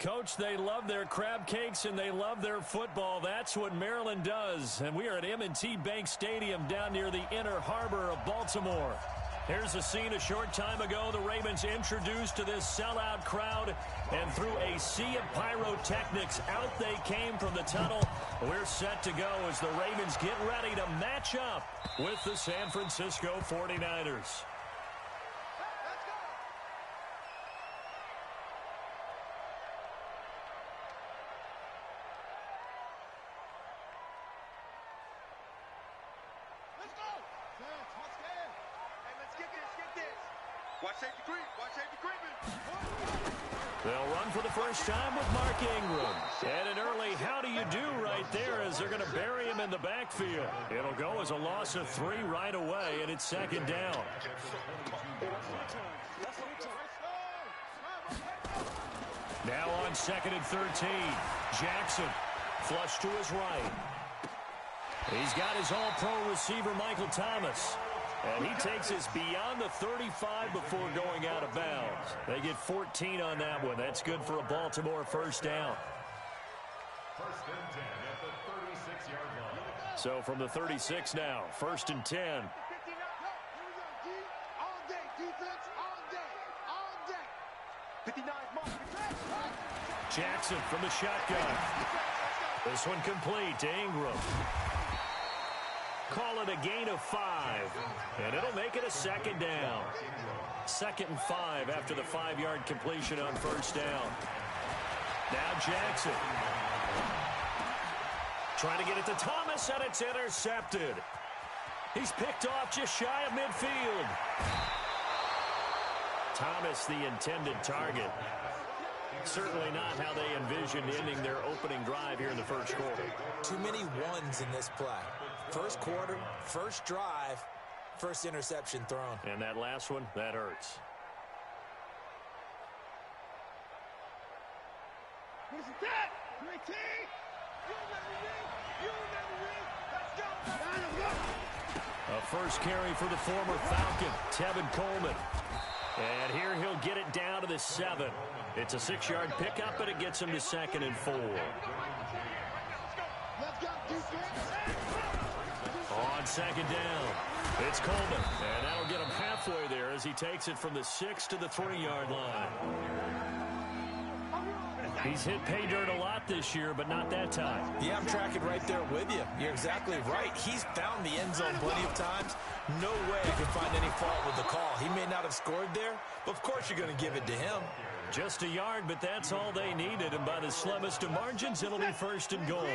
D: Coach, they love their crab cakes and they love their football. That's what Maryland does. And we are at M&T Bank Stadium down near the Inner Harbor of Baltimore. Here's a scene a short time ago. The Ravens introduced to this sellout crowd, and through a sea of pyrotechnics, out they came from the tunnel. We're set to go as the Ravens get ready to match up with the San Francisco 49ers. They'll run for the first time with Mark Ingram. And an early how do you do right there as they're going to bury him in the backfield. It'll go as a loss of 3 right away, and it's second down. Now on 2nd and 13. Jackson flush to his right. He's got his all-pro receiver Michael Thomas. And he takes us beyond the 35 before going out of bounds. They get 14 on that one. That's good for a Baltimore first down.
C: First and 10 at the 36-yard line.
D: So from the 36 now, 1st and 10. Jackson from the shotgun. This one complete to Ingram. Call it a gain of 5, and it'll make it a second down. 2nd and 5 after the 5-yard completion on first down. Now Jackson. Trying to get it to Thomas, and it's intercepted. He's picked off just shy of midfield. Thomas, the intended target. Certainly not how they envisioned ending their opening drive here in the first quarter.
F: Too many ones in this play. First quarter, first drive, first interception thrown.
D: And that last one, that hurts. A first carry for the former Falcon, Tevin Coleman. And here he'll get it down to the 7. It's a 6-yard pickup, but it gets him to 2nd and 4. On 2nd down, it's Coleman. And that'll get him halfway there as he takes it from the 6 to the 3-yard line. He's hit pay dirt a lot this year, but not that time.
F: Yeah, I'm tracking right there with you. You're exactly right. He's found the end zone plenty of times. No way I can find any fault with the call. He may not have scored there, but of course you're going to give it to him.
D: Just a yard, but that's all they needed. And by the slimmest of margins, it'll be 1st and goal.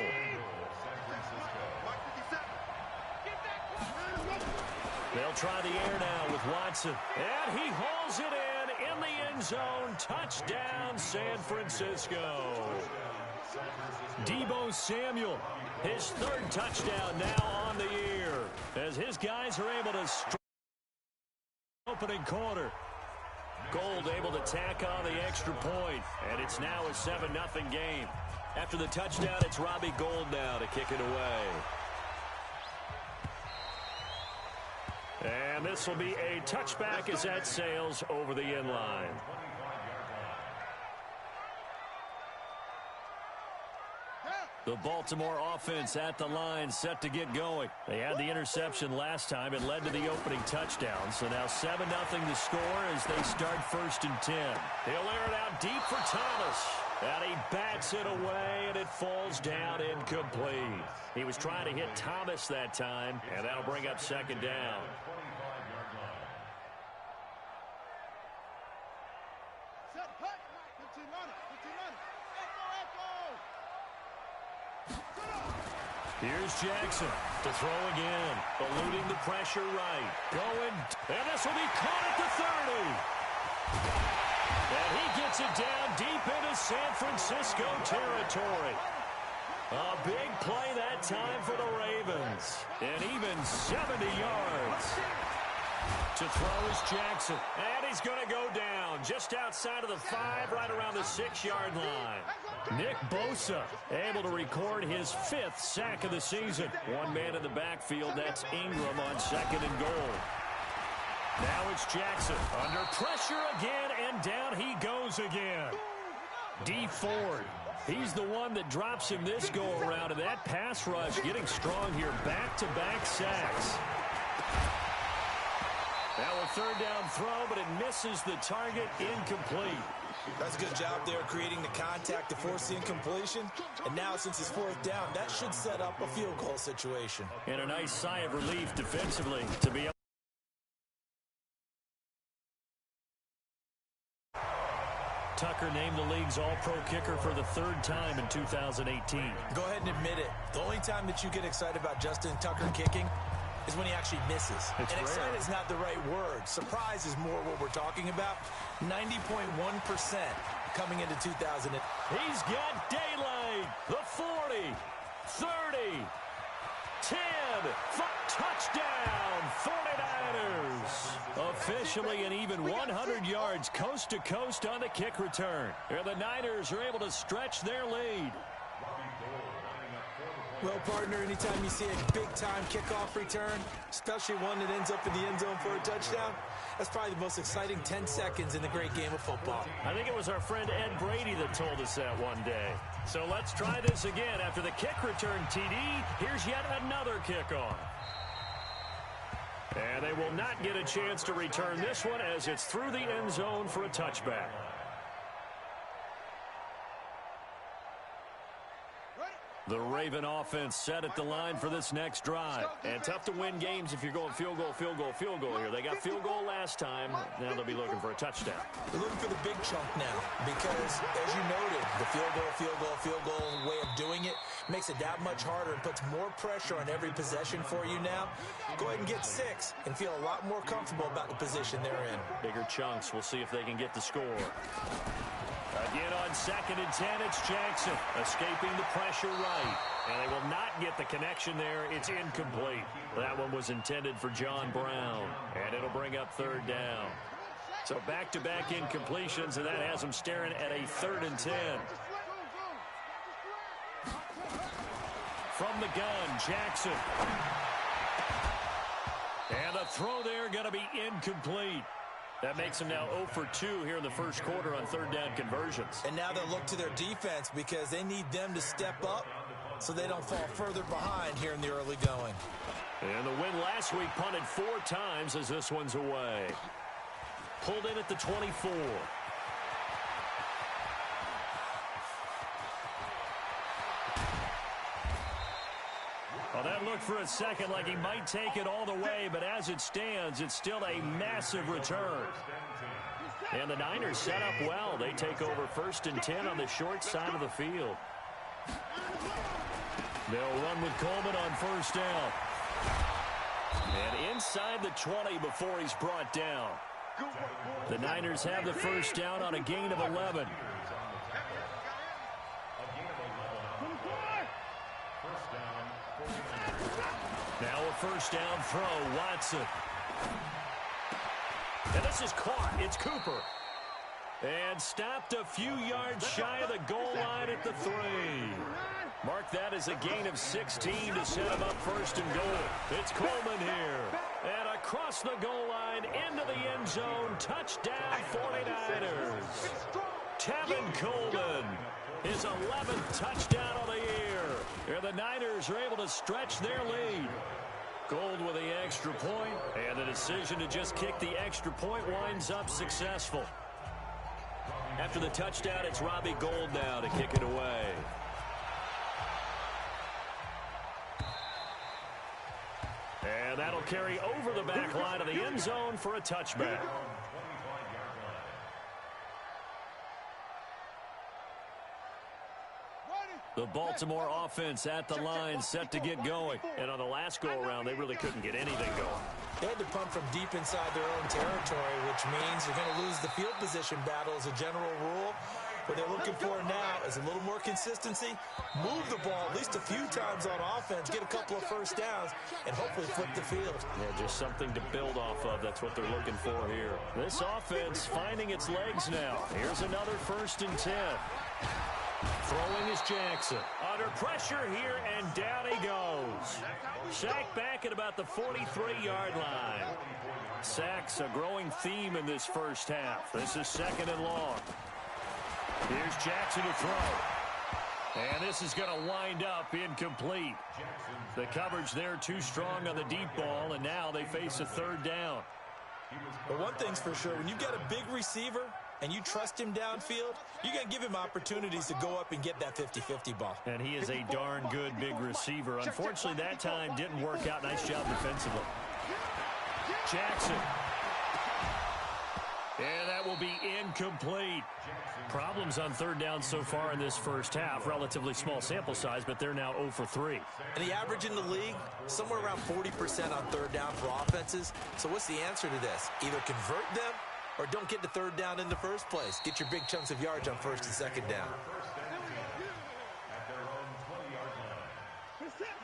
D: They'll try the air now with Watson. And he hauls it in the end zone. Touchdown, San Francisco. Deebo Samuel, his 3rd touchdown now on the year. As his guys are able to strike opening quarter. Gold able to tack on the extra point. And it's now a 7-0 game. After the touchdown, it's Robbie Gould now to kick it away. And this will be a touchback as that sails over the end line. The Baltimore offense at the line, set to get going. They had the interception last time. It led to the opening touchdown. So now 7-0 the score as they start 1st and 10. He'll air it out deep for Thomas. And he bats it away, and it falls down incomplete. He was trying to hit Thomas that time, and that'll bring up 2nd down. Here's Jackson to throw again. Eluding the pressure right. Going. And this will be caught at the 30. And he gets it down deep into San Francisco territory. A big play that time for the Ravens. And even 70 yards. To throw is Jackson. And he's going to go down just outside of the 5, right around the 6-yard line. Nick Bosa able to record his 5th sack of the season. One man in the backfield, that's Ingram on 2nd and goal. Now it's Jackson under pressure again, and down he goes again. D Ford. He's the one that drops him this go-around, and that pass rush getting strong here. Back-to-back sacks. Now a third down throw, but it misses the target. Incomplete.
F: That's a good job there creating the contact to force the incompletion. And now since it's fourth down, that should set up a field goal situation.
D: And a nice sigh of relief defensively to be able. Tucker named the league's all-pro kicker for the third time in 2018.
F: Go ahead and admit it. The only time that you get excited about Justin Tucker kicking is when he actually misses. And excited is not the right word. Surprise is more what we're talking about. 90.1% coming into 2000.
D: He's got daylight. The 40, 30, 10, touchdown, 49ers. Officially an even 100 yards coast to coast on the kick return. And the Niners are able to stretch their lead.
F: Well, partner, anytime you see a big-time kickoff return, especially one that ends up in the end zone for a touchdown, that's probably the most exciting 10 seconds in the great game of football.
D: I think it was our friend Ed Brady that told us that one day. So let's try this again. After the kick return TD, here's yet another kickoff. And they will not get a chance to return this one as it's through the end zone for a touchback. The Raven offense set at the line for this next drive. And tough to win games if you're going field goal, field goal, field goal here. They got field goal last time. Now they'll be looking for a touchdown.
F: They're looking for the big chunk now because, as you noted, the field goal way of doing it makes it that much harder and puts more pressure on every possession for you now. Go ahead and get 6 and feel a lot more comfortable about the position they're in.
D: Bigger chunks. We'll see if they can get the score. Again on 2nd and 10, it's Jackson escaping the pressure right. And they will not get the connection there. It's incomplete. That one was intended for John Brown. And it'll bring up 3rd down. So back-to-back incompletions, and that has them staring at a 3rd and 10. From the gun, Jackson. And the throw there going to be incomplete. That makes them now 0 for 2 here in the first quarter on 3rd down conversions.
F: And now they'll look to their defense because they need them to step up so they don't fall further behind here in the early going.
D: And the win last week punted 4 times as this one's away. Pulled in at the 24. Well, that looked for a second like he might take it all the way, but as it stands, it's still a massive return. And the Niners set up well. They take over 1st and 10 on the short side of the field. They'll run with Coleman on 1st down. And inside the 20 before he's brought down. The Niners have the 1st down on a gain of 11. Now a 1st down throw, Watson. And this is caught. It's Cooper. And stopped a few yards shy of the goal line at the 3. Mark that as a gain of 16 to set him up 1st and goal. It's Coleman here. And across the goal line into the end zone. Touchdown 49ers. Tevin Coleman. His 11th touchdown of the year. And the Niners are able to stretch their lead. Gold with the extra point, and the decision to just kick the extra point winds up successful. After the touchdown, it's Robbie Gould now to kick it away. And that'll carry over the back line of the end zone for a touchback. The Baltimore offense at the line, set to get going. And on the last go-around, they really couldn't get anything going.
F: They had to punt from deep inside their own territory, which means you're going to lose the field position battle as a general rule. What they're looking for now is a little more consistency, move the ball at least a few times on offense, get a couple of 1st downs, and hopefully flip the field.
D: Yeah, just something to build off of. That's what they're looking for here. This offense finding its legs now. Here's another 1st and 10. Throwing is Jackson. Under pressure here, and down he goes. Sacked back at about the 43-yard line. Sacks a growing theme in this first half. This is 2nd and long. Here's Jackson to throw. And this is going to wind up incomplete. The coverage there too strong on the deep ball, and now they face a third down.
F: But one thing's for sure, when you've got a big receiver and you trust him downfield, you're going to give him opportunities to go up and get that 50-50 ball.
D: And he is a darn good big receiver. Unfortunately, that time didn't work out. Nice job defensively. Jackson. And that will be incomplete. Problems on third down so far in this first half. Relatively small sample size, but they're now 0 for 3.
F: And the average in the league, somewhere around 40% on third down for offenses. So what's the answer to this? Either convert them or don't get to third down in the first place. Get your big chunks of yards on first and second down.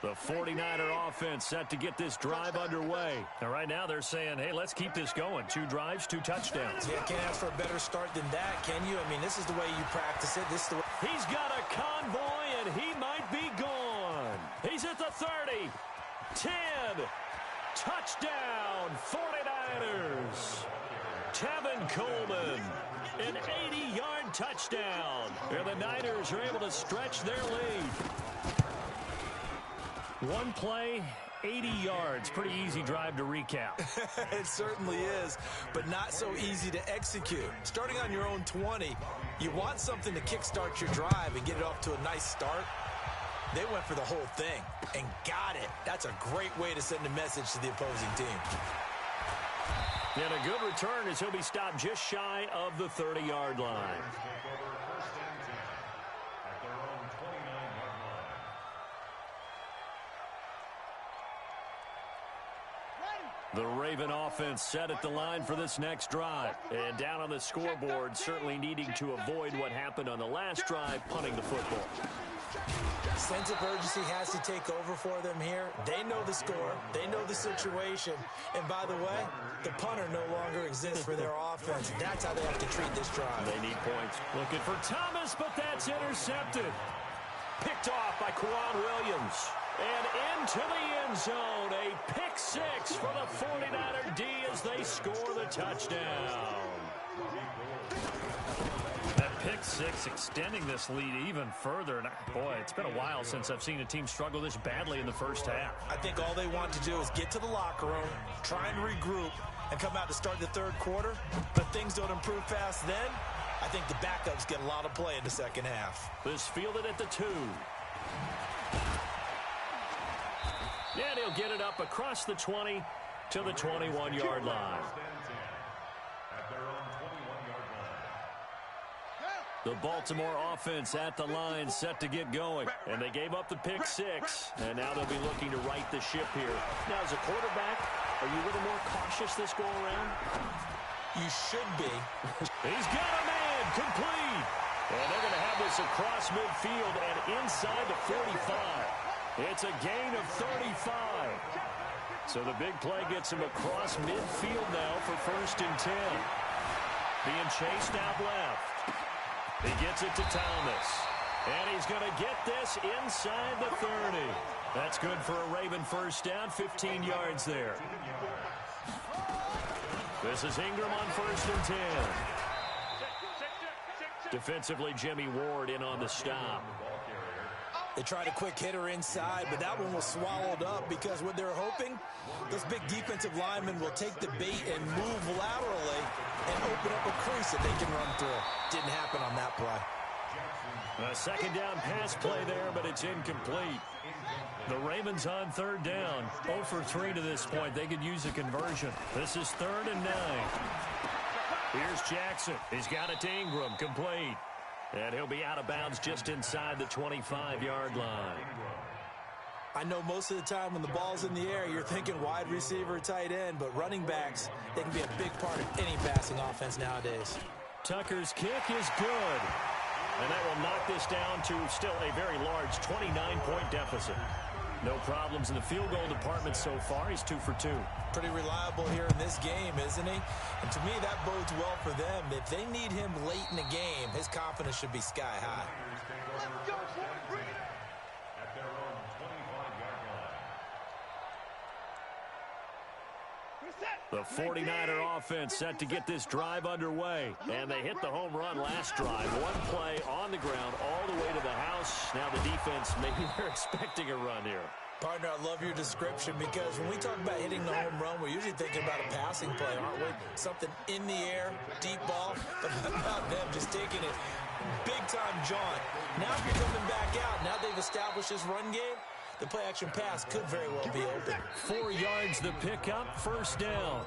D: The 49er offense set to get this drive underway. And right now they're saying, hey, let's keep this going. 2 drives, 2 touchdowns.
F: Yeah, can't ask for a better start than that, can you? I mean, this is the way you practice it. This is the way.
D: He's got a convoy, and he might be gone. He's at the 30. 10. Touchdown, 49ers. Tevin Coleman, an 80-yard touchdown. And the Niners are able to stretch their lead. One play, 80 yards. Pretty easy drive to recap.
F: It certainly is, but not so easy to execute. Starting on your own 20, you want something to kickstart your drive and get it off to a nice start. They went for the whole thing and got it. That's a great way to send a message to the opposing team.
D: And a good return as he'll be stopped just shy of the 30-yard line. The Raven offense set at the line for this next drive. And down on the scoreboard, certainly needing to avoid what happened on the last drive, punting the football.
F: Sense of urgency has to take over for them here. They know the score. They know the situation. And by the way, the punter no longer exists for their offense. That's how they have to treat this drive.
D: They need points. Looking for Thomas, but that's intercepted. Picked off by Quan Williams. And into the end zone. A pick 6 for the 49er D as they score the touchdown. That pick 6 extending this lead even further. And boy, it's been a while since I've seen a team struggle this badly in the first half.
F: I think all they want to do is get to the locker room, try and regroup, and come out to start the third quarter. But things don't improve fast then. I think the backups get a lot of play in the second half.
D: This fielded at the 2. And he'll get it up across the 20 to the 21-yard line. The Baltimore offense at the line set to get going. And they gave up the pick 6. And now they'll be looking to right the ship here. Now, as a quarterback, are you a little more cautious this go around?
F: You should be.
D: He's got a man complete. And they're going to have this across midfield and inside the 45. It's a gain of 35. So the big play gets him across midfield now for 1st and 10. Being chased out left. He gets it to Thomas. And he's going to get this inside the 30. That's good for a Raven first down, 15 yards there. This is Ingram on 1st and 10. Defensively, Jimmy Ward in on the stop.
F: They tried a quick hitter inside, but that one was swallowed up because what they're hoping, those big defensive linemen will take the bait and move laterally and open up a crease that they can run through. Didn't happen on that play.
D: A second down pass play there, but it's incomplete. The Ravens on 3rd down. 0 for 3 to this point. They could use a conversion. This is 3rd and 9. Here's Jackson. He's got it to Ingram. Complete. And he'll be out of bounds just inside the 25-yard line.
F: I know most of the time when the ball's in the air, you're thinking wide receiver, tight end, but running backs, they can be a big part of any passing offense nowadays.
D: Tucker's kick is good. And that will knock this down to still a very large 29-point deficit. No problems in the field goal department so far. He's 2 for 2.
F: Pretty reliable here in this game, isn't he? And to me, that bodes well for them. If they need him late in the game, his confidence should be sky high.
D: The 49er offense set to get this drive underway. And they hit the home run last drive. One play on the ground all the way to the house. Now the defense, maybe they're expecting a run here.
F: Partner, I love your description because when we talk about hitting the home run, we're usually thinking about a passing play, aren't we? Something in the air, deep ball. But how about them just taking it big-time jaunt? Now if you're coming back out, now they've established this run game, the play-action pass could very well be open.
D: 4 yards the pickup, first down.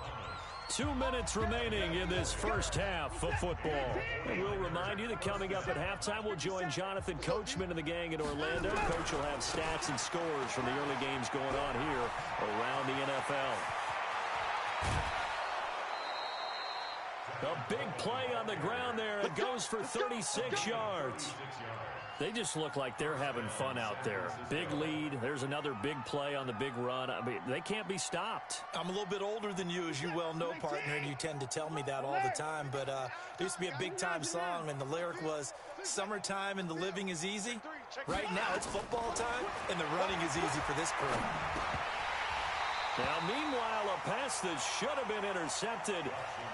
D: 2 minutes remaining in this first half of football. And we'll remind you that coming up at halftime, we'll join Jonathan Coachman and the gang in Orlando. Coach will have stats and scores from the early games going on here around the NFL. A big play on the ground there. It goes for 36 yards. They just look like they're having fun out there. Big lead. There's another big play on the big run. I mean, they can't be stopped.
F: I'm a little bit older than you, as you well know, partner, and you tend to tell me that all the time. But there used to be a big-time song, and the lyric was, "Summertime and the living is easy." Right now, it's football time, and the running is easy for this crew.
D: Now, meanwhile, a pass that should have been intercepted,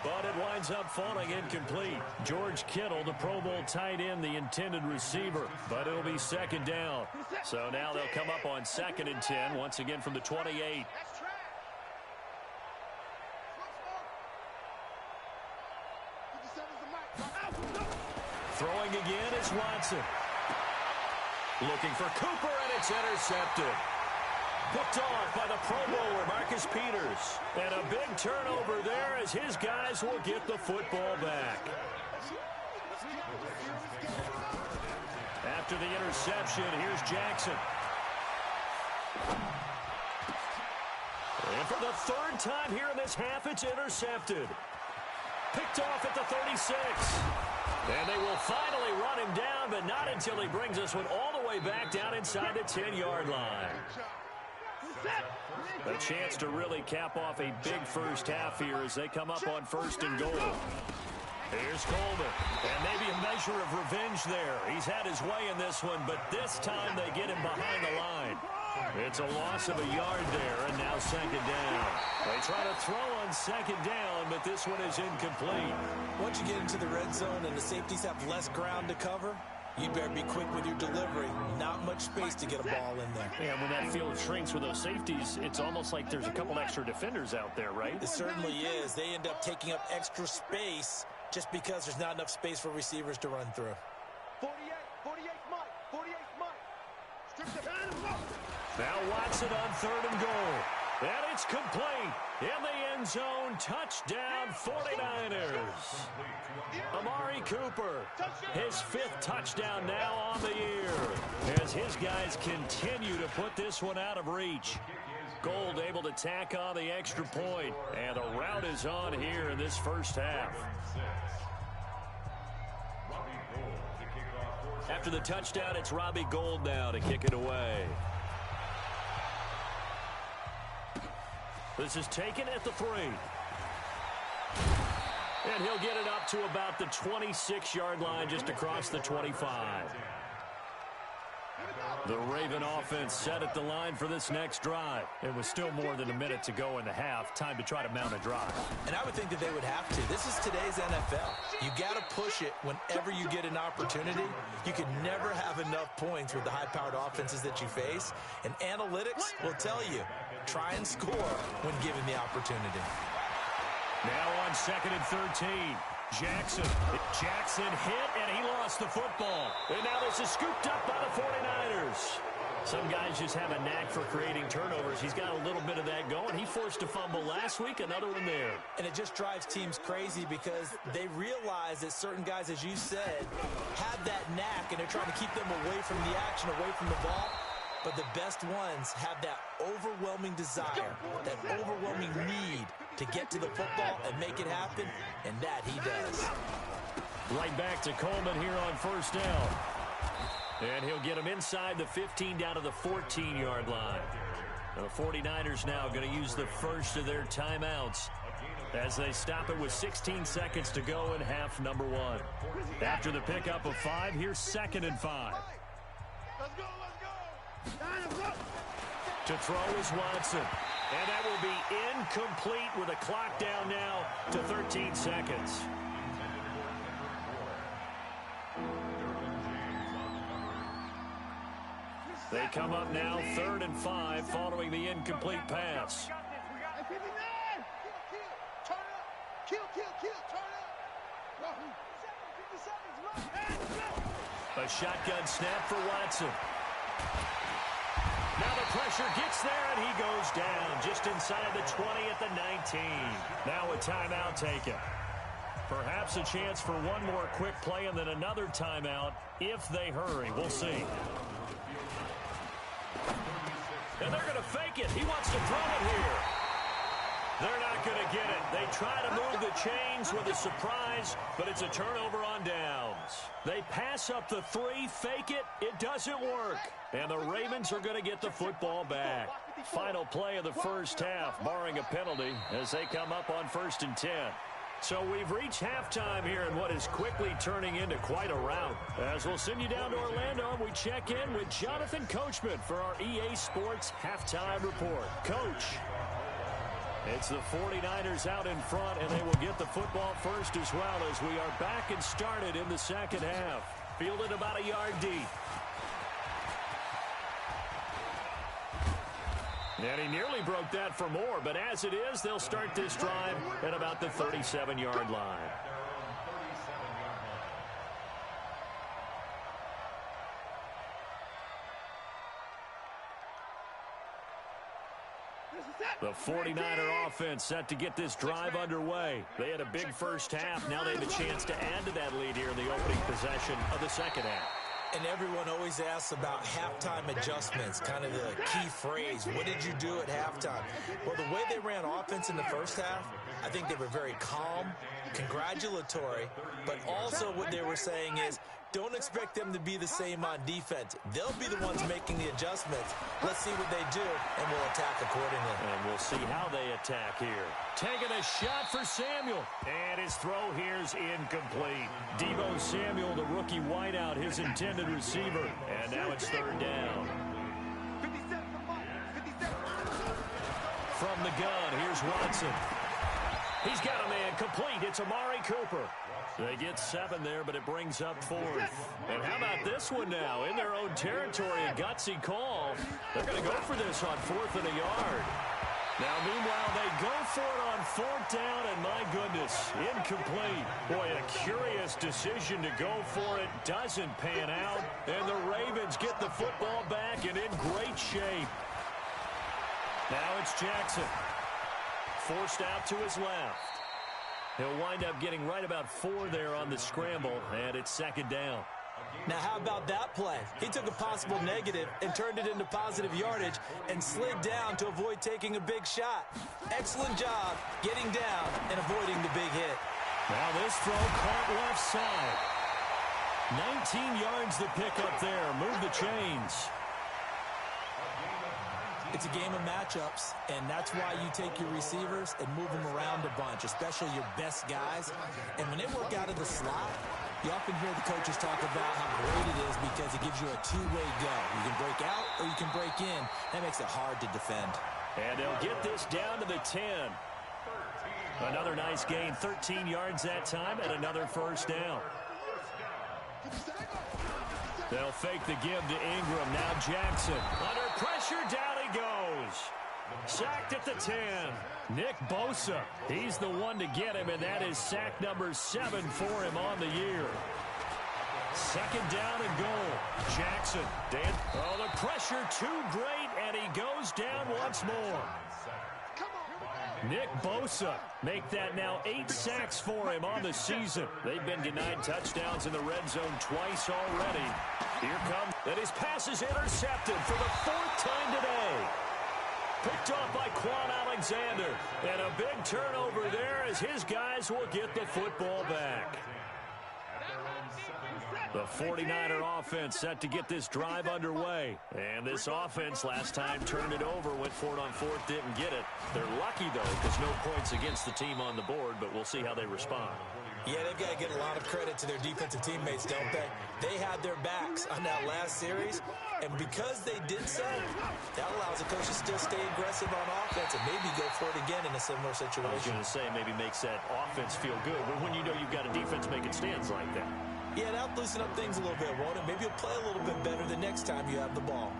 D: but it winds up falling incomplete. George Kittle, the Pro Bowl tight end, the intended receiver, but it'll be second down. So now they'll come up on 2nd and 10, once again from the 28. Throwing again is Watson. Looking for Cooper, and it's intercepted. Picked off by the Pro Bowler, Marcus Peters. And a big turnover there as his guys will get the football back. After the interception, here's Jackson. And for the 3rd time here in this half, it's intercepted. Picked off at the 36. And they will finally run him down, but not until he brings this one all the way back down inside the 10-yard line. A chance to really cap off a big first half here as they come up on 1st and goal. Here's Coleman, and maybe a measure of revenge there. He's had his way in this one, but this time they get him behind the line. It's a loss of a yard there, and now 2nd down. They try to throw on 2nd down, but this one is incomplete.
F: Once you get into the red zone and the safeties have less ground to cover, you better be quick with your delivery. Not much space to get a ball in there.
D: Yeah, when that field shrinks with those safeties, it's almost like there's a couple extra defenders out there, right?
F: It certainly is. They end up taking up extra space just because there's not enough space for receivers to run through.
E: 48 Mike, 48 Mike. Strip the hand and look.
D: Now Watson on 3rd and goal. And it's complete. In the end zone, touchdown 49ers. Amari Cooper, his 5th touchdown now on the year, as his guys continue to put this one out of reach. Gold able to tack on the extra point, and the route is on here in this first half. After the touchdown, it's Robbie Gould now to kick it away. This is taken at the 3. And he'll get it up to about the 26-yard line, just across the 25. The Raven offense set at the line for this next drive. It was still more than a minute to go in the half. Time to try to mount a drive.
F: And I would think that they would have to. This is today's NFL. You got to push it whenever you get an opportunity. You can never have enough points with the high-powered offenses that you face. And analytics will tell you, try and score when given the opportunity.
D: Now on 2nd and 13. Jackson hit, and he lost the football. And now this is scooped up by the 49ers. Some guys just have a knack for creating turnovers. He's got a little bit of that going. He forced a fumble last week, another one there.
F: And it just drives teams crazy because they realize that certain guys, as you said, have that knack, and they're trying to keep them away from the action, away from the ball. But the best ones have that overwhelming desire, that overwhelming need to get to the football and make it happen, and that he does.
D: Right back to Coleman here on 1st down. And he'll get him inside the 15 down to the 14-yard line. The 49ers now going to use the first of their timeouts as they stop it with 16 seconds to go in half number 1. After the pickup of 5, here's 2nd and 5.
E: Let's go, let's go.
D: To throw is Watson. And that will be incomplete with a clock down now to 13 seconds. They come up now 3rd and 5 following the incomplete pass. A shotgun snap for Watson. Now the pressure gets there, and he goes down just inside the 20 at the 19. Now a timeout taken. Perhaps a chance for one more quick play and then another timeout if they hurry. We'll see. And they're going to fake it. He wants to throw it here. They're not going to get it. They try to move the chains with a surprise, but it's a turnover on downs. They pass up the 3, fake it. It doesn't work. And the Ravens are going to get the football back. Final play of the first half, barring a penalty, as they come up on 1st and 10. So we've reached halftime here in what is quickly turning into quite a rout. As we'll send you down to Orlando, we check in with Jonathan Coachman for our EA Sports Halftime Report. Coach. It's the 49ers out in front, and they will get the football first as well as we are back and started in the second half. Fielded about a yard deep. And he nearly broke that for more, but as it is, they'll start this drive at about the 37-yard line. The 49er offense set to get this drive underway. They had a big first half. Now they have a chance to add to that lead here in the opening possession of the second half.
F: And everyone always asks about halftime adjustments, kind of the key phrase. What did you do at halftime? Well, the way they ran offense in the first half, I think they were very calm, congratulatory, but also what they were saying is, don't expect them to be the same on defense. They'll be the ones making the adjustments. Let's see what they do, and we'll attack accordingly.
D: And we'll see how they attack here. Taking a shot for Samuel. And his throw here's incomplete. Deebo Samuel, the rookie wideout, his intended receiver. And now it's 3rd down. From the gun, here's Watson. He's got a man complete. It's Amari Cooper. They get 7 there, but it brings up 4th. And how about this one now? In their own territory, a gutsy call. They're going to go for this on 4th and a yard. Now, meanwhile, they go for it on 4th down, and my goodness, incomplete. Boy, a curious decision to go for it. Doesn't pan out, and the Ravens get the football back and in great shape. Now it's Jackson. Forced out to his left. He'll wind up getting right about 4 there on the scramble, and it's 2nd down.
F: Now, how about that play? He took a possible negative and turned it into positive yardage and slid down to avoid taking a big shot. Excellent job getting down and avoiding the big hit.
D: Now this throw caught left side. 19 yards the pickup there. Move the chains.
F: It's a game of matchups, and that's why you take your receivers and move them around a bunch, especially your best guys. And when they work out of the slot, you often hear the coaches talk about how great it is because it gives you a two-way go. You can break out or you can break in. That makes it hard to defend.
D: And they'll get this down to the 10. Another nice gain, 13 yards that time, and another 1st down. They'll fake the give to Ingram. Now Jackson. Under pressure, down he goes. Sacked at the 10. Nick Bosa. He's the one to get him, and that is sack number 7 for him on the year. 2nd down and goal. Jackson. Oh, the pressure too great, and he goes down once more. Nick Bosa make that now 8 sacks for him on the season. They've been denied touchdowns in the red zone twice already. Here comes, and his pass is intercepted for the 4th time today. Picked off by Quan Alexander. And a big turnover there as his guys will get the football back. The 49er offense set to get this drive underway. And this offense last time turned it over, went for it on 4th, didn't get it. They're lucky, though, because no points against the team on the board, but we'll see how they respond.
F: Yeah, they've got to get a lot of credit to their defensive teammates, don't they? They had their backs on that last series, and because they did so, that allows the coach to still stay aggressive on offense and maybe go for it again in a similar situation.
D: I was going to say maybe makes that offense feel good, but when you know you've got a defense making stands like that.
F: Yeah, that'll loosen up things a little bit, won't it? Maybe you'll play a little bit better the next time you have the ball.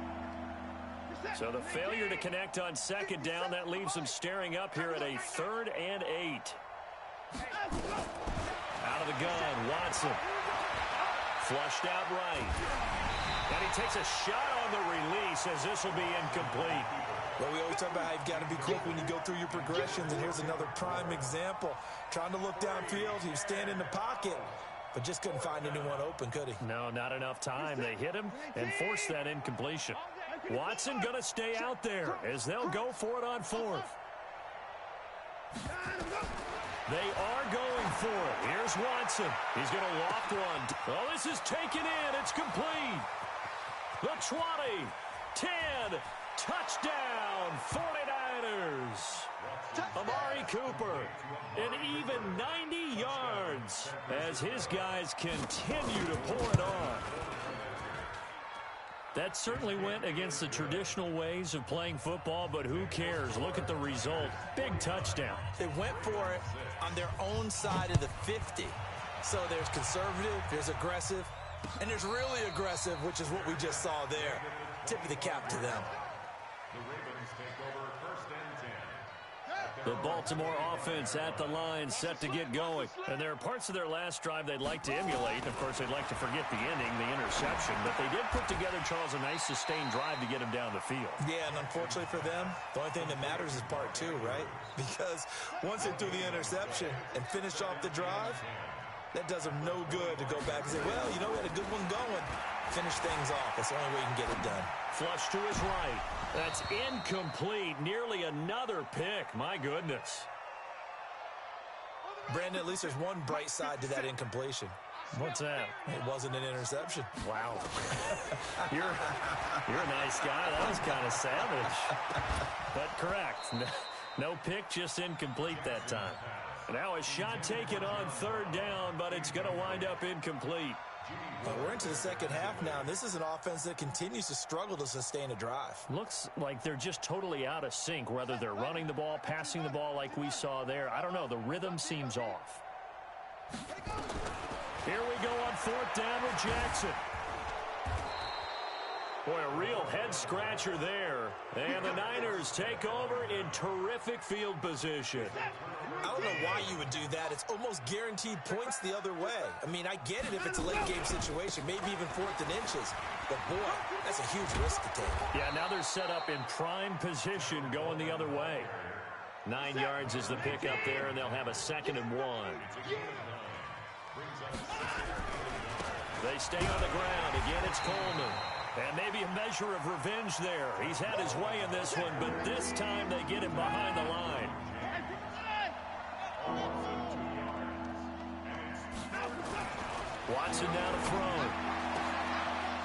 D: So the failure to connect on second down, that leaves them staring up here at a 3rd and 8. Out of the gun, Watson. Flushed out right. And he takes a shot on the release as this will be incomplete.
F: Well, we always talk about how you've got to be quick when you go through your progressions, and here's another prime example. Trying to look downfield, he was standing in the pocket, but just couldn't find anyone open, could he?
D: No, not enough time. They hit him and forced that incompletion. Watson going to stay out there as they'll go for it on 4th. They are going for it. Here's Watson. He's going to loft one. Oh, this is taken in. It's complete. The 20, 10, touchdown, 49ers. Amari Cooper, an even 90 yards as his guys continue to pour it on. That certainly went against the traditional ways of playing football, but who cares? Look at the result. Big touchdown.
F: They went for it on their own side of the 50. So there's conservative, there's aggressive, and there's really aggressive, which is what we just saw there. Tip of the cap to them.
C: The Ravens take over 1st and 10.
D: The Baltimore offense at the line, set to get going. And there are parts of their last drive they'd like to emulate. Of course, they'd like to forget the ending, the interception. But they did put together, Charles, a nice sustained drive to get him down the field.
F: Yeah, and unfortunately for them, the only thing that matters is part 2, right? Because once they threw the interception and finished off the drive, that does them no good to go back and say, well, you know, we had a good one going. Finish things off. That's the only way you can get it done.
D: Flush to his right. That's incomplete. Nearly another pick. My goodness.
F: Brandon, at least there's one bright side to that incompletion.
D: What's that?
F: It wasn't an interception.
D: Wow. You're a nice guy. That was kind of savage. But correct. No pick, just incomplete that time. Now a shot taken on 3rd down, but it's going to wind up incomplete.
F: But we're into the second half now, and this is an offense that continues to struggle to sustain a drive.
D: Looks like they're just totally out of sync, whether they're running the ball, passing the ball like we saw there. I don't know. The rhythm seems off. Here we go on 4th down with Jackson. Boy, a real head-scratcher there. And the Niners take over in terrific field position.
F: I don't know why you would do that. It's almost guaranteed points the other way. I mean, I get it if it's a late-game situation, maybe even 4th and inches. But, boy, that's a huge risk to take.
D: Yeah, now they're set up in prime position going the other way. 9 yards is the pick up there, and they'll have a 2nd and 1. They stay on the ground. Again, it's Coleman. And maybe a measure of revenge there. He's had his way in this one, but this time they get him behind the line. Watson down to throw.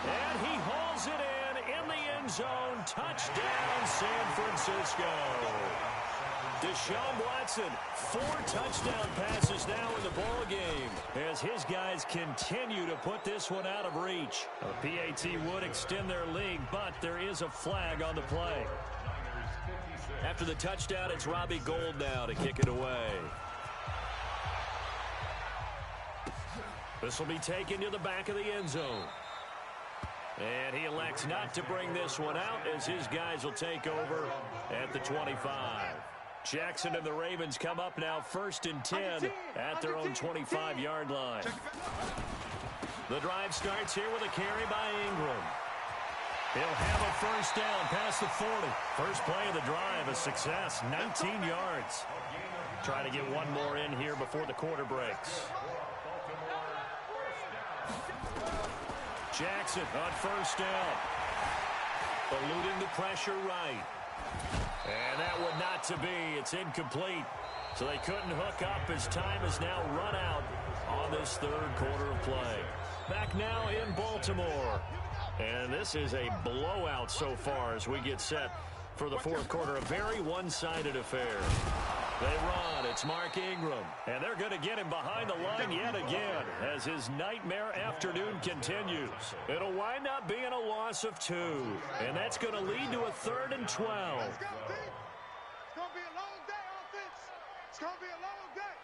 D: And he hauls it in the end zone. Touchdown, San Francisco. Deshaun Watson, 4 touchdown passes now in the ball game as his guys continue to put this one out of reach. The PAT would extend their lead, but there is a flag on the play. After the touchdown, it's Robbie Gould now to kick it away. This will be taken to the back of the end zone. And he elects not to bring this one out as his guys will take over at the 25. Jackson and the Ravens come up now 1st and 10 at their own 25-yard line. The drive starts here with a carry by Ingram. He'll have a 1st down past the 40. First play of the drive, a success, 19 yards. Trying to get one more in here before the quarter breaks. Jackson on 1st down. Eluding the pressure right. And that would not to be. It's incomplete. So they couldn't hook up as time has now run out on this 3rd quarter of play. Back now in Baltimore. And this is a blowout so far as we get set for the 4th quarter. A very one-sided affair. They run. It's Mark Ingram. And they're going to get him behind the line yet again as his nightmare afternoon continues. It'll wind up being a loss of 2. And that's going to lead to a 3rd and 12.
E: Let's go, team. It's going to be a long day, offense. It's going to be a long day.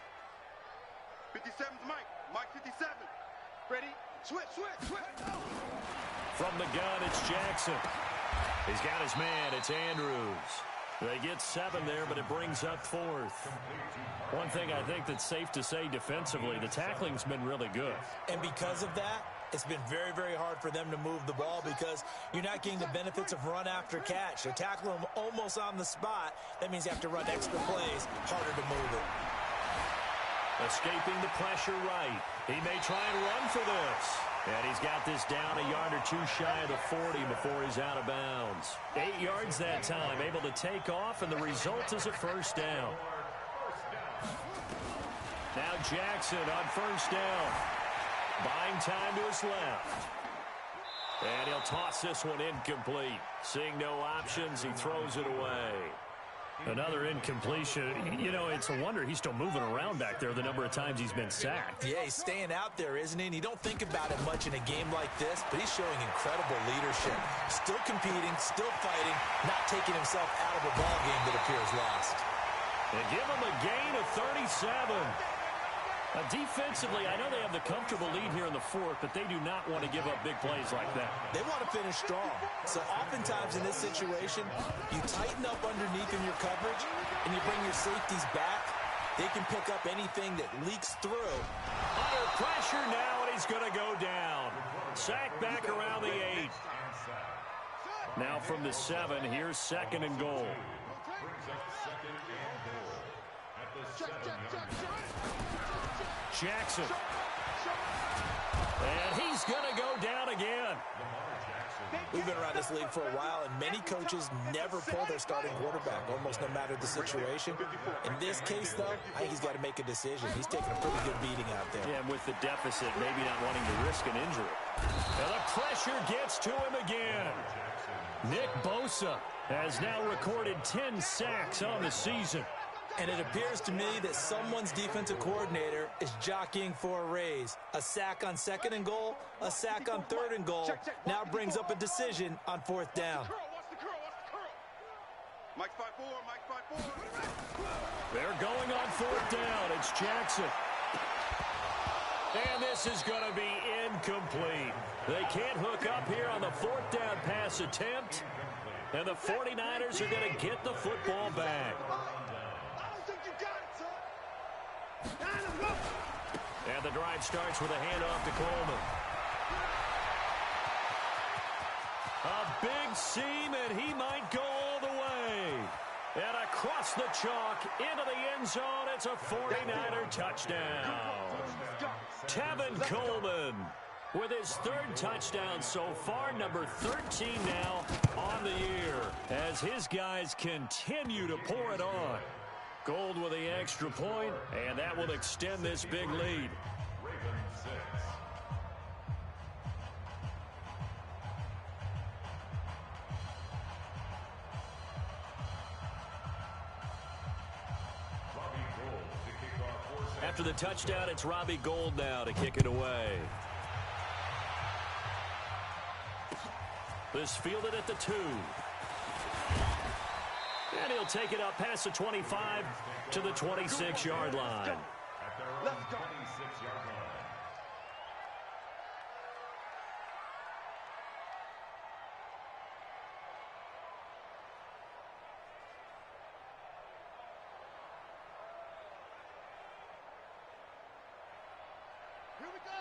E: 57's Mike. Mike 57. Ready? Switch, switch, switch.
D: From the gun, it's Jackson. He's got his man. It's Andrews. They get 7 there, but it brings up 4th. One thing I think that's safe to say defensively, the tackling's been really good.
F: And because of that, it's been very, very hard for them to move the ball because you're not getting the benefits of run after catch. They're tackling them almost on the spot. That means you have to run extra plays, harder to move it.
D: Escaping the pressure right. He may try and run for this. And he's got this down a yard or 2 shy of the 40 before he's out of bounds. 8 yards that time, able to take off, and the result is a 1st down. Now Jackson on 1st down. Buying time to his left. And he'll toss this one incomplete. Seeing no options, he throws it away. Another incompletion. You know, it's a wonder he's still moving around back there the number of times he's been sacked.
F: Yeah, he's staying out there, isn't he? And you don't think about it much in a game like this, but he's showing incredible leadership. Still competing, still fighting, not taking himself out of a ball game that appears lost.
D: And give him a gain of 37. Defensively, I know they have the comfortable lead here in the 4th, but they do not want to give up big plays like that.
F: They want to finish strong. So oftentimes in this situation, you tighten up underneath in your coverage, and you bring your safeties back. They can pick up anything that leaks through.
D: Under pressure now, and he's going to go down. Sack back around the 8. Now from the 7, here's 2nd and goal. Jackson. And he's going to go down again.
F: We've been around this league for a while, and many coaches never pull their starting quarterback, almost no matter the situation. In this case, though, I think he's got to make a decision. He's taking a pretty good beating out there.
D: Yeah, and with the deficit, maybe not wanting to risk an injury. And the pressure gets to him again. Nick Bosa has now recorded 10 sacks on the season.
F: And it appears to me that someone's defensive coordinator is jockeying for a raise. A sack on 2nd and goal, a sack on 3rd and goal. Now brings up a decision on 4th down.
E: Mike 5-4, Mike 5-4.
D: They're going on 4th down. It's Jackson. And this is going to be incomplete. They can't hook up here on the 4th down pass attempt. And the 49ers are going to get the football back. And the drive starts with a handoff to Coleman. A big seam, and he might go all the way. And across the chalk, into the end zone, it's a 49er touchdown. Tevin Coleman with his 3rd touchdown so far, number 13 now on the year, as his guys continue to pour it on. Gold with the extra point, and that will extend this big lead. After the touchdown, it's Robbie Gould now to kick it away. This fielded at the 2. And he'll take it up past the 25 to the 26-yard line.
C: Let's go. 26-yard line.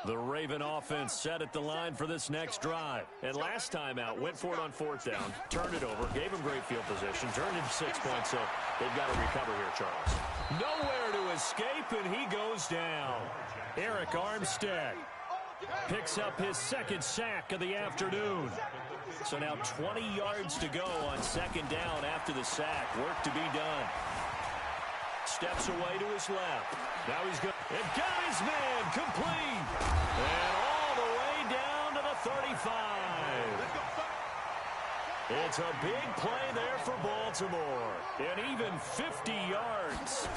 D: The Raven offense set at the line for this next drive. And last time out, went for it on 4th down, turned it over, gave him great field position, turned into 6 points, so they've got to recover here, Charles. Nowhere to escape, and he goes down. Eric Armstead picks up his 2nd sack of the afternoon. So now 20 yards to go on 2nd down after the sack. Work to be done. Steps away to his left. Now he's good. It got his man complete. And all the way down to the 35. It's a big play there for Baltimore. Baltimore. An even 50 yards.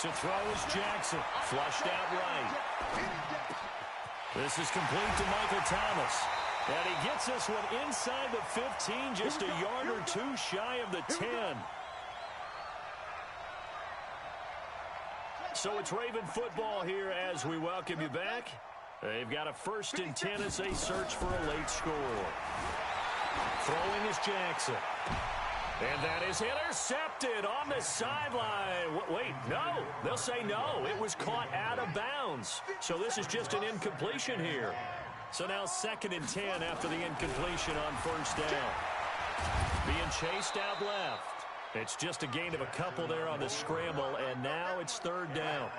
D: To throw is Jackson. Flushed out right. This is complete to Michael Thomas. And he gets this one inside the 15, just a yard or two shy of the 10. So it's Raven football here as we welcome you back. They've got a 1st and 10 as they search for a late score. Throwing is Jackson. And that is intercepted on the sideline. Wait, no. They'll say no. It was caught out of bounds. So this is just an incompletion here. So now 2nd and 10 after the incompletion on 1st down. Being chased out left. It's just a gain of a couple there on the scramble, and now it's 3rd down.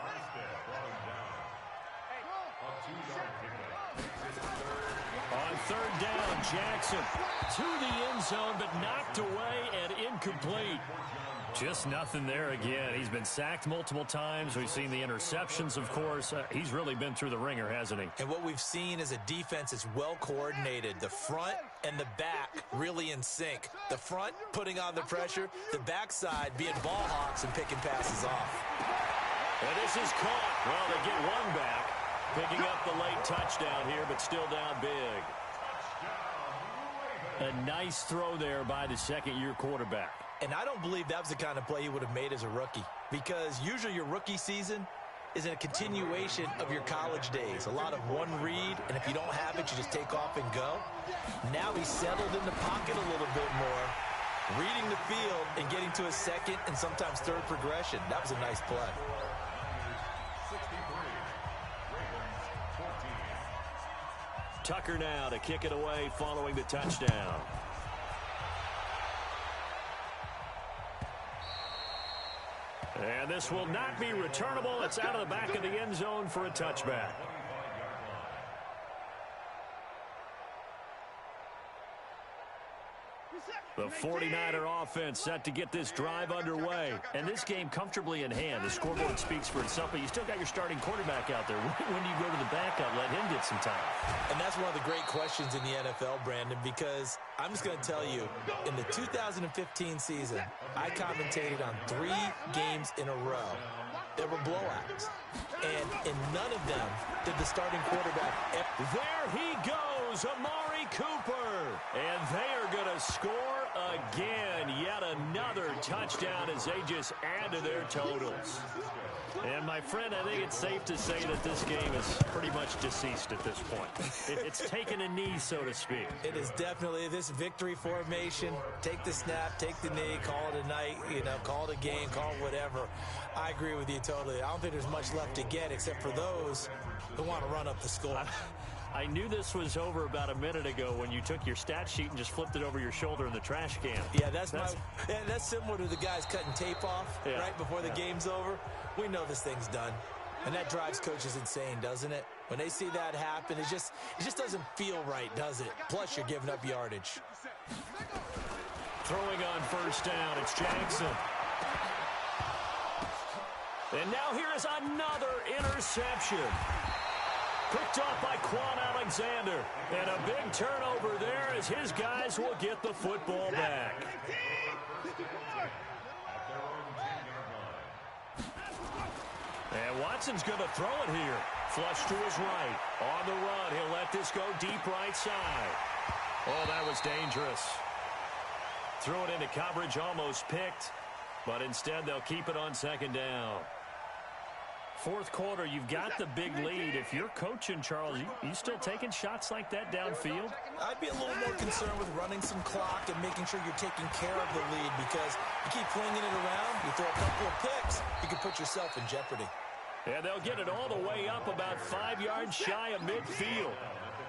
D: On 3rd down, Jackson to the end zone, but knocked away and incomplete. Just nothing there again. He's been sacked multiple times. We've seen the interceptions, of course. He's really been through the ringer, hasn't he?
F: And what we've seen is a defense that's well coordinated. The front and the back really in sync. The front putting on the pressure, the backside being ball hawks and picking passes off.
D: And this is caught. Well, they get one back. Picking up the late touchdown here, but still down big. A nice throw there by the 2nd-year quarterback.
F: And I don't believe that was the kind of play he would have made as a rookie, because usually your rookie season is a continuation of your college days. A lot of one read, and if you don't have it, you just take off and go. Now he's settled in the pocket a little bit more, reading the field and getting to a 2nd and sometimes 3rd progression. That was a nice play.
D: Tucker now to kick it away following the touchdown. And this will not be returnable. It's out of the back of the end zone for a touchback. The 49er offense set to get this drive underway. And this game comfortably in hand. The scoreboard speaks for itself, but you still got your starting quarterback out there. When do you go to the backup, let him get some time?
F: And that's one of the great questions in the NFL, Brandon, because I'm just going to tell you, in the 2015 season, I commentated on 3 games in a row. There were blowouts. And in none of them did the starting quarterback ever.
D: There he goes, Amari Cooper. And they are going to score again. Yet another touchdown as they just add to their totals. And, my friend, I think it's safe to say that this game is pretty much deceased at this point. It's taken a knee, so to speak.
F: It is definitely this victory formation. Take the snap, take the knee, call it a night, call it a game, call it whatever. I agree with you totally. I don't think there's much left to get except for those who want to run up the score.
D: I knew this was over about a minute ago when you took your stat sheet and just flipped it over your shoulder in the trash can.
F: Yeah, that's similar to the guys cutting tape off right before the game's over. We know this thing's done. And that drives coaches insane, doesn't it? When they see that happen, it just doesn't feel right, does it? Plus, you're giving up yardage.
D: Throwing on 1st down, it's Jackson. And now here is another interception. Picked off by Quan Alexander. And a big turnover there as his guys will get the football back. And Watson's going to throw it here. Flush to his right. On the run, he'll let this go deep right side. Oh, that was dangerous. Threw it into coverage, almost picked. But instead, they'll keep it on 2nd down. 4th quarter, you've got the big lead. If you're coaching, Charles, you still taking shots like that downfield?
F: I'd be a little more concerned with running some clock and making sure you're taking care of the lead, because you keep flinging it around, you throw a couple of picks, you can put yourself in jeopardy.
D: And they'll get it all the way up about 5 yards shy of midfield.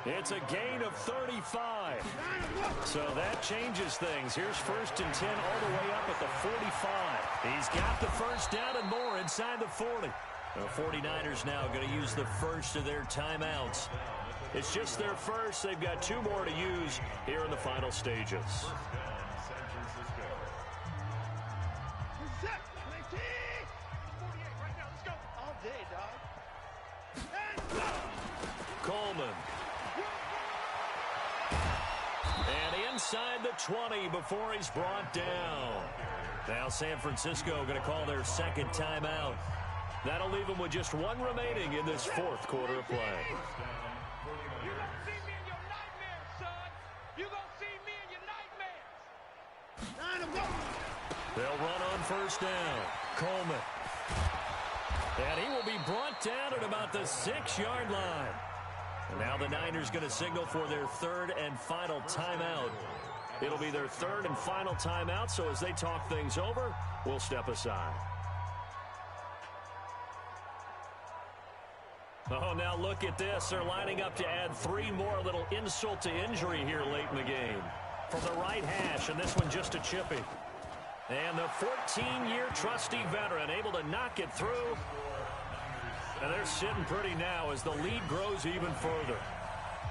D: It's a gain of 35. So that changes things. Here's 1st and 10 all the way up at the 45. He's got the 1st down and more inside the 40. The 49ers now going to use the first of their timeouts. It's just their first. They've got 2 more to use here in the final stages. Coleman. And inside the 20 before he's brought down. Now San Francisco going to call their second timeout. That'll leave them with just one remaining in this fourth quarter of play.
E: You're going to see me in your nightmares, son. You're going to see me in your nightmares.
D: They'll run on first down. Coleman. And he will be brought down at about the 6-yard line. And now the Niners going to signal for their third and final timeout. It'll be their third and final timeout, so as they talk things over, we'll step aside. Oh, now look at this. They're lining up to add 3 more, little insult to injury here late in the game. From the right hash, and this one just a chippy. And the 14-year trusty veteran able to knock it through. And they're sitting pretty now as the lead grows even further.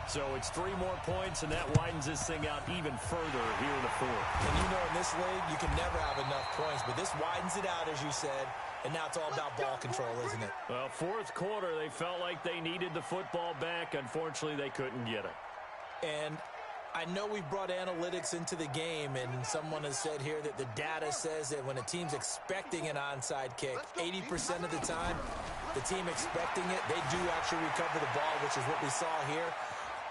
D: So it's 3 more points, and that widens this thing out even further here in the fourth.
F: And you know, in this league, you can never have enough points, but this widens it out, as you said, and now it's all about ball control, isn't it?
D: Well, fourth quarter, they felt like they needed the football back. Unfortunately, they couldn't get it.
F: And I know we brought analytics into the game, and someone has said here that the data says that when a team's expecting an onside kick, 80% of the time, the team expecting it, they do actually recover the ball, which is what we saw here.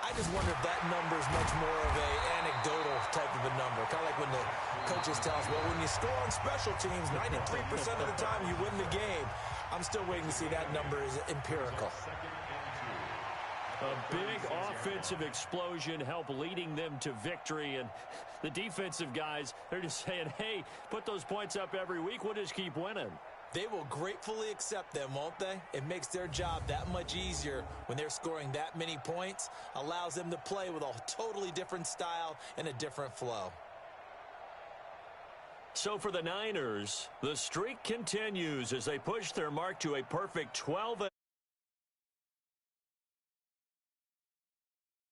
F: I just wonder if that number is much more of an anecdotal type of a number. Kind of like when the coaches tell us, well, when you score on special teams, 93% of the time you win the game. I'm still waiting to see that number is empirical.
D: A big offensive explosion helped leading them to victory. And the defensive guys, they're just saying, hey, put those points up every week. We'll just keep winning.
F: They will gratefully accept them, won't they? It makes their job that much easier when they're scoring that many points. Allows them to play with a totally different style and a different flow.
D: So for the Niners, the streak continues as they push their mark to a perfect 12.